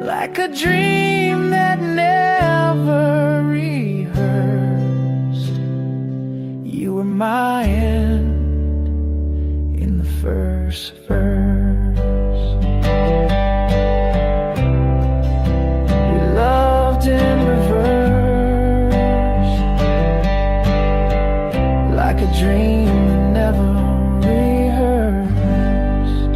like a dream that never rehearsed. You were my end in the first verse. We loved in reverse, like a dream we never rehearsed.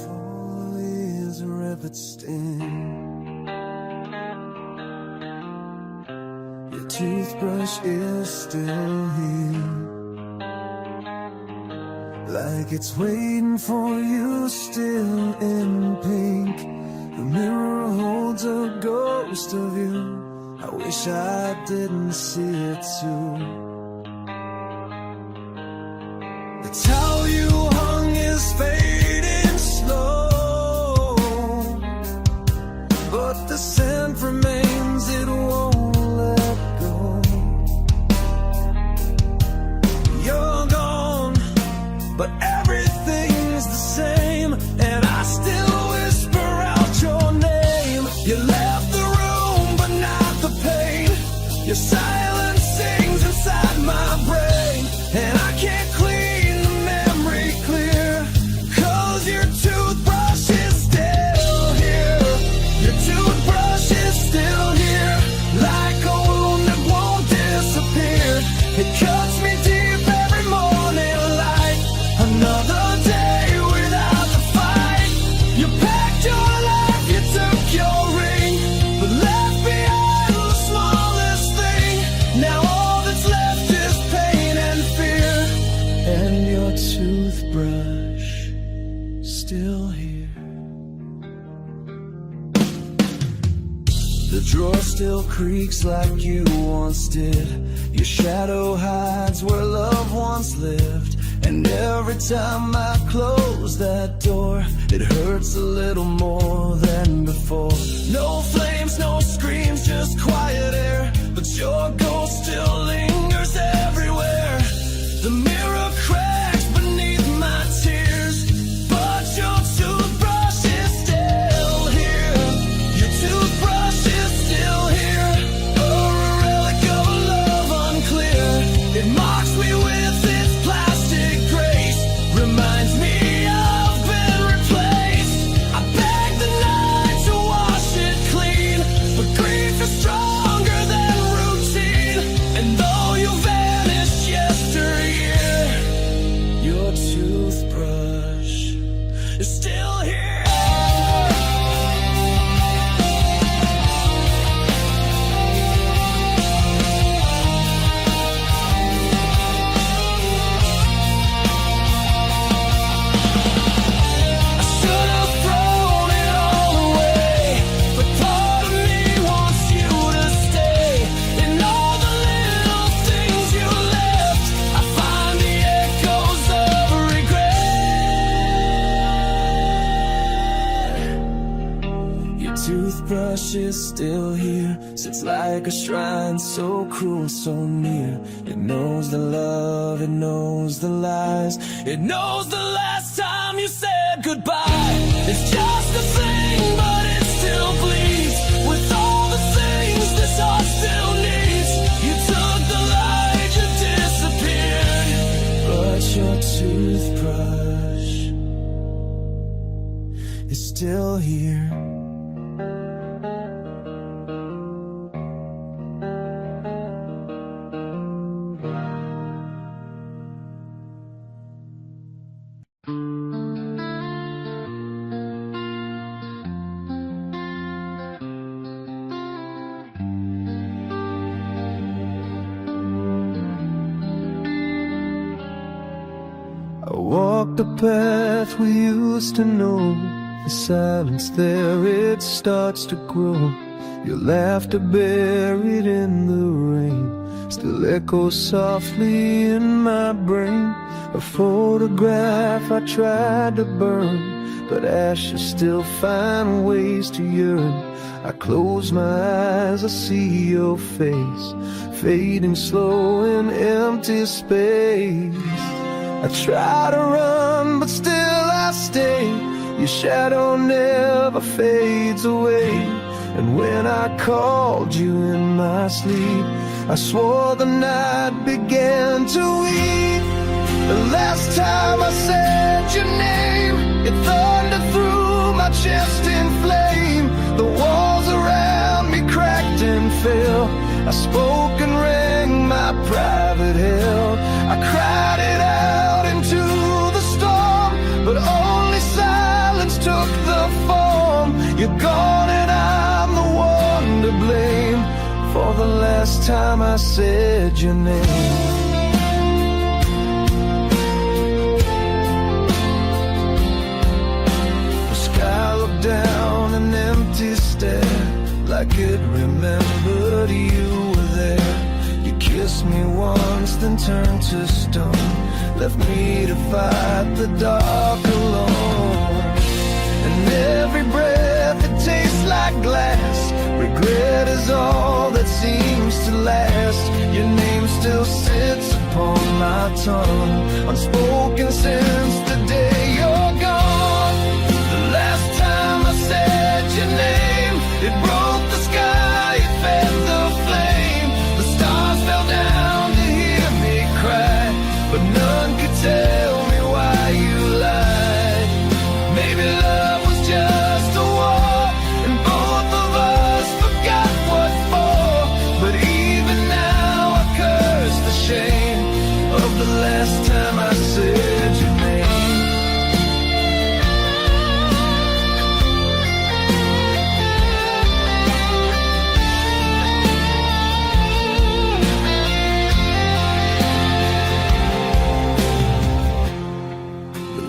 Fall is a rapid sting. Your toothbrush is still here, like it's waiting for you still in pink. The mirror holds a ghost of you. I wish I didn't see it too. The towel you hung is fading slow, but the scent remains, it won't let go. You're gone, but everything's the same, and I still whisper out your name. You left the room, but not the pain. Your silence sings inside my brain, and I can't clean the memory clear, 'cause your toothbrush is still here. Your toothbrush is still here, like a wound that won't disappear. It cuts me deep every morning like another day. The drawer still creaks like you once did. Your shadow hides where love once lived. And every time I close that door, it hurts a little more than before. No flames, no screams, just quiet air, but your ghost still lingers everywhere. The mirror cracks beneath my tears, but your toothbrush is still here. Your toothbrush is still here. A relic of love unclear. It mocks me with its plastic grace. Reminds me I've been replaced. I beg the night to wash it clean, but grief is stronger than routine. And though you vanished yesteryear, your toothbrush is still here. I should have thrown it all away, but part of me wants you to stay. In all the little things you left, I find the echoes of regret. Your toothbrush is still here, sits like a shrine, so cruel, so near. It knows the love, it knows the lies, it knows the last time you said goodbye. It's just a thing, but it still bleeds. With all the things this heart still needs, you took the light, you disappeared, but your toothbrush is still here. I walked the path we used to know. The silence there, it starts to grow. Your laughter buried in the rain still echoes softly in my brain. A photograph I tried to burn, but ashes still find ways to yearn. I close my eyes, I see your face, fading slow in empty space. I try to run, but still I stay. Your shadow never fades away. And when I called you in my sleep, I swore the night began to weep. The last time I said your name, it thundered through my chest in flame. The walls around me cracked and fell. I spoke and rang my private hell. I cried it out into the storm, but only silence took the form. You're gone and I'm the one to blame for the last time I said your name. The sky looked down an empty stare, like it remembered you were there. You kissed me once, then turned to stone, left me to fight the dark alone. And every breath, it tastes like glass. Regret is all that seems to last. Your name still sits upon my tongue, unspoken since the day you're gone. The last time I said your name, it broke the sky, it fed the flame. The stars fell down to hear me cry, but none could tell me why you lied. Maybe love was just a war, and both of us forgot what for. But even now I curse the shame of the last time I said your name.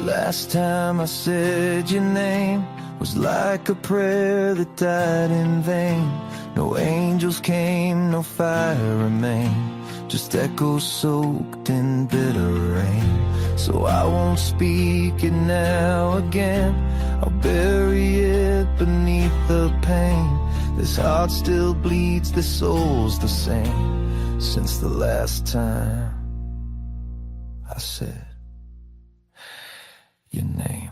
Last time I said your name was was like a prayer that died in vain. No angels came, no fire remained, just echoes soaked in bitter rain. So I won't speak it now again, I'll bury it beneath the pain. This heart still bleeds, this soul's the same since the last time I said your name.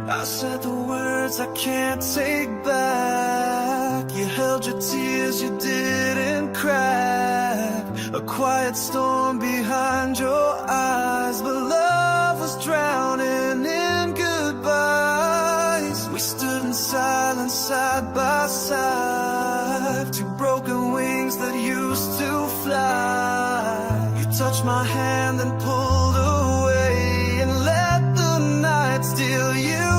I said the words I can't take back. You held your tears, you didn't crack. A quiet storm behind your eyes, but love was drowning in goodbyes. We stood in silence side by side, two broken wings that used to fly. You touched my hand and pulled away and let the night steal you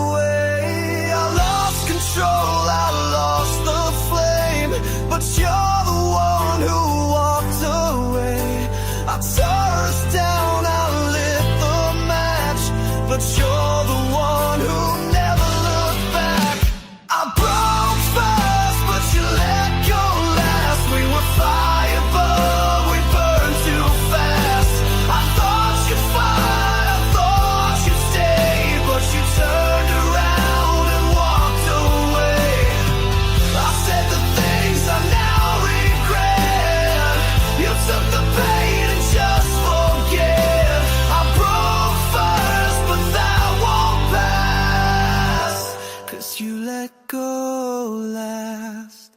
away. I lost control, I lost the flame, but you're the one who walked away. I tore us down, I lit the match, but you're the one who never looked back. I broke first, but you let go last. We were fire, but we burned too fast. I thought you'd fight, I thought you'd stay, but you turned around and walked away. I said the things I now regret. You took the pain and just forget. I broke first, but that won't pass, 'cause you let go last.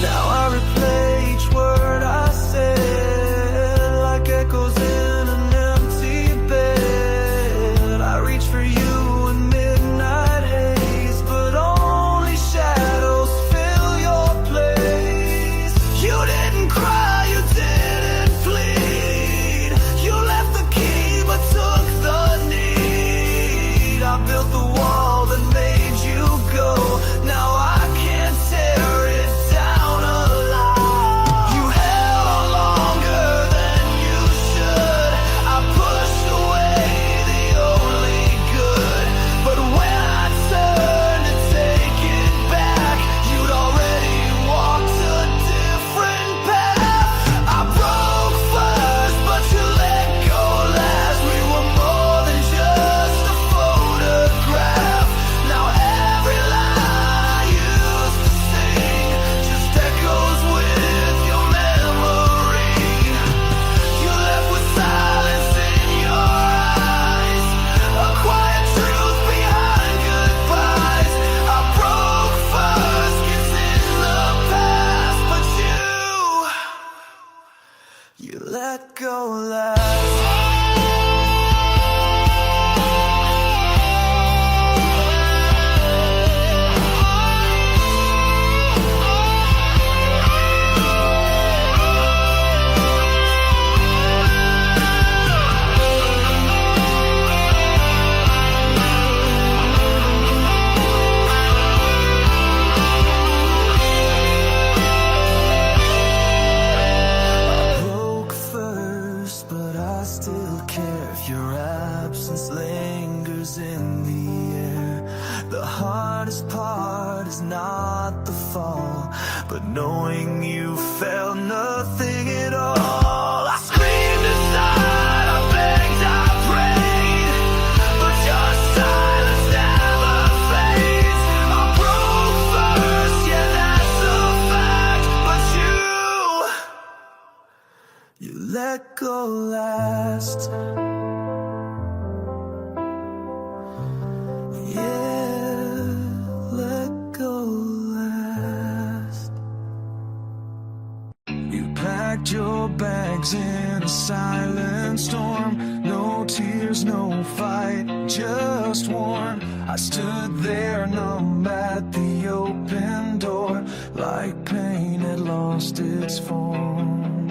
Now I replay each word I said, like echoes in an empty bed. I reach for you in midnight haze, but only shadows fill your place. You didn't cry, you didn't plead. You left the key but took the need. I built the wall that made you go. Now I can't tear it down alive. You held on longer than you should. I pushed away the only good, but when I turned to take it back, you'd already walked a different path. I broke first, but you let go last. We were more than just a photograph. Now every line I used to sing just echoes with your memory. You left with silence in your eyes, a quiet truth behind goodbyes. I broke first, 'cause in the past, but you let go last. Broke first, but I still care if your absence lingers in the air. The hardest part is not the fall, but knowing you felt nothing at all. I screamed inside, I begged, I prayed, but your silence never fades. I broke first, yeah, that's a fact, but you let go last. Yeah, let go last. You packed your bags in a silent storm. No tears, no fight, just warm. I stood there numb at the open door, like pain had lost its form.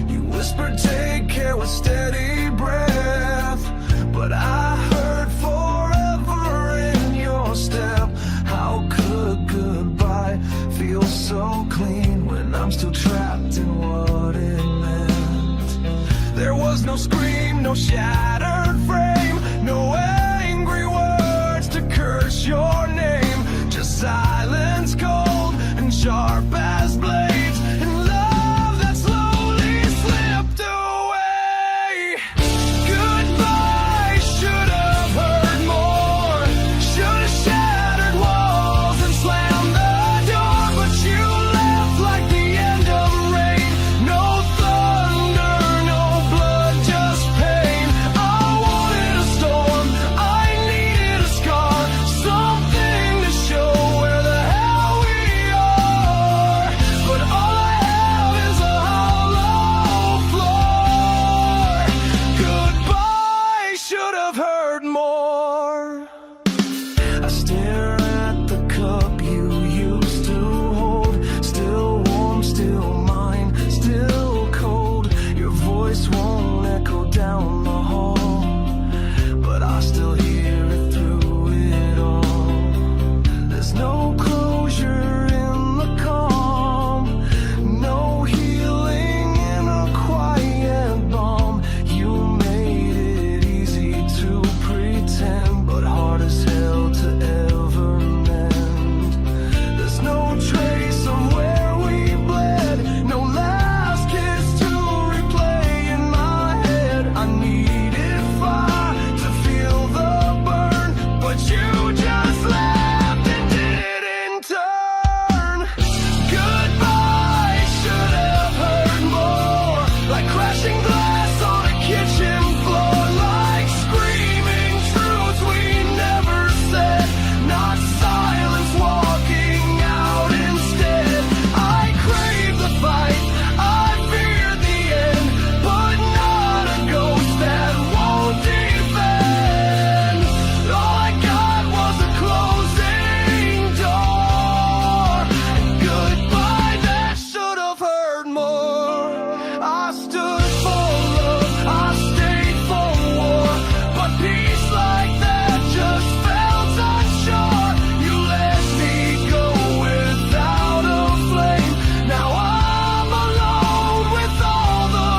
You whispered, take care with steady breath, but I heard forever in your step. How could goodbye feel so clean when I'm still trapped in what it meant? There was no scream, no shattered frame, no angry words to curse your name, just silence cold and sharp as blades, and love that slowly slipped away. Goodbye should have hurt more, should have shattered walls and slammed the door, but you left like the end of rain. No thunder, no blood, just pain. I wanted a storm, I needed a scar, something to show where the hell we are. But all I have is a hollow floor. Goodbye should have hurt more. I stare at the cup you used to hold, still warm, still mine, still cold. Your voice won't echo down the hall, but I still hear it through it all. There's no closure in the calm, no healing in a quiet balm. You made it easy to pretend, but hard as hell to ever mend. There's no trace of where we bled, no last kiss to replay in my head. I needed fire to feel the burn, but you just left and didn't turn. Goodbye should have hurt more, like crashing glass on a kitchen floor, like screaming truths we never said, not silence walking out instead. I crave the fight, I fear the end, but not a ghost that won't defend. All I got was a closing door, and goodbye that should have hurt more. I stood for love, I stayed for war, but peace like that just felt unsure. You let me go without a flame, now I'm alone with all the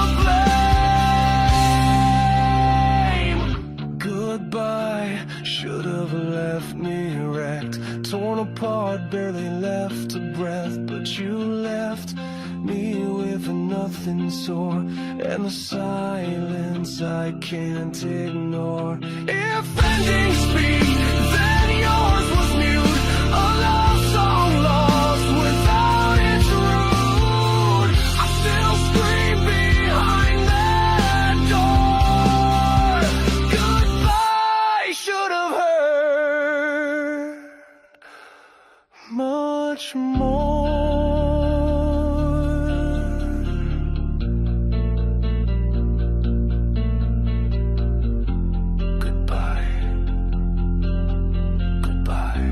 blame. Goodbye should have left me wrecked, torn apart, barely left a breath, but you left me with nothing sore, and the silence I can't ignore. If endings speak, then yours was mute, a love song lost without its root. I still scream behind that door. Goodbye should have hurt much more. Goodbye. Goodbye.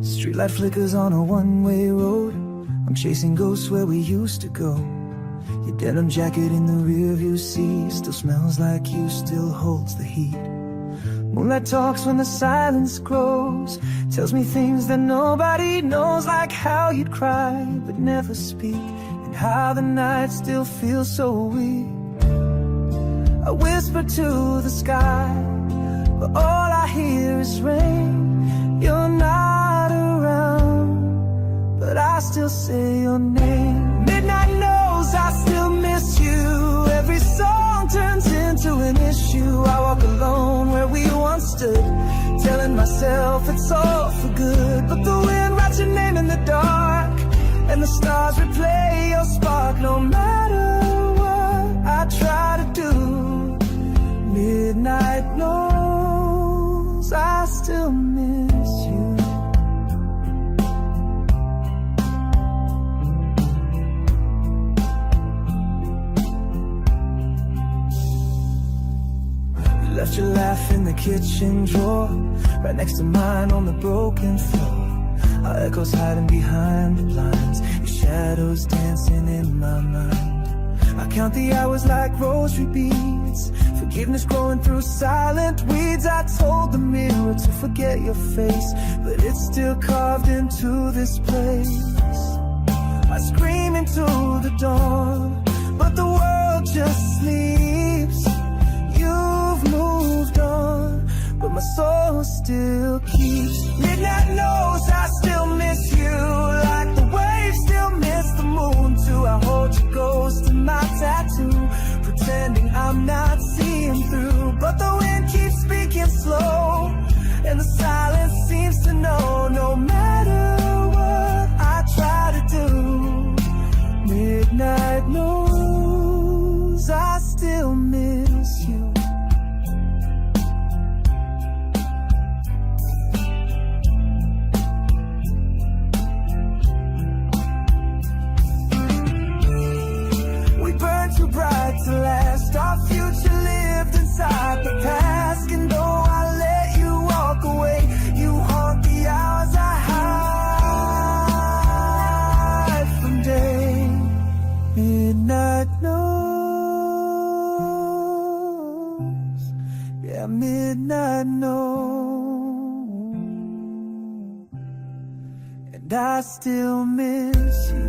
Streetlight flickers on a one-way road. I'm chasing ghosts where we used to go. Your denim jacket in the rearview seat still smells like you, still holds the heat. Moonlight talks when the silence grows, tells me things that nobody knows, like how you'd cry but never speak, and how the night still feels so weak. I whisper to the sky, but all I hear is rain. You're not around, but I still say your name. Midnight knows I still miss you. Every song turns into an issue. I walk alone where we once stood, telling myself it's all for good. But the wind writes your name in the dark, and stars replay your spark no matter what I try to do. Midnight knows I still miss you. You left your laugh in the kitchen drawer, right next to mine on the broken floor. Our echoes hiding behind the blinds, your shadows dancing in my mind. I count the hours like rosary beads, forgiveness growing through silent weeds. I told the mirror to forget your face, but it's still carved into this place. I scream into the dawn, but the world just sleeps. You've moved on, but my soul still keeps. Midnight knows I still miss you, like the waves still miss the moon too. I hold your ghost in my tattoo, pretending I'm not seeing through. But the wind keeps speaking slow, and the silence seems to know. No matter what I try to do, midnight knows I still miss you. Too bright to last, our future lived inside the past. And though I let you walk away, you haunt the hours I hide from day. Midnight knows, yeah, midnight knows, and I still miss you.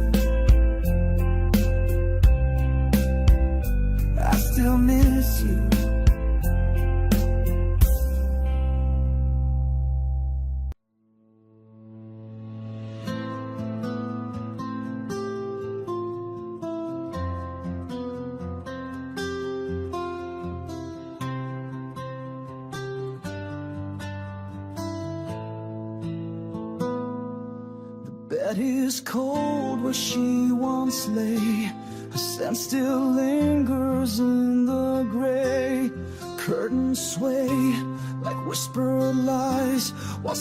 Still miss you. The bed is cold where she once lay. Her scent still lingers in the gray. Curtains sway like whispered lies while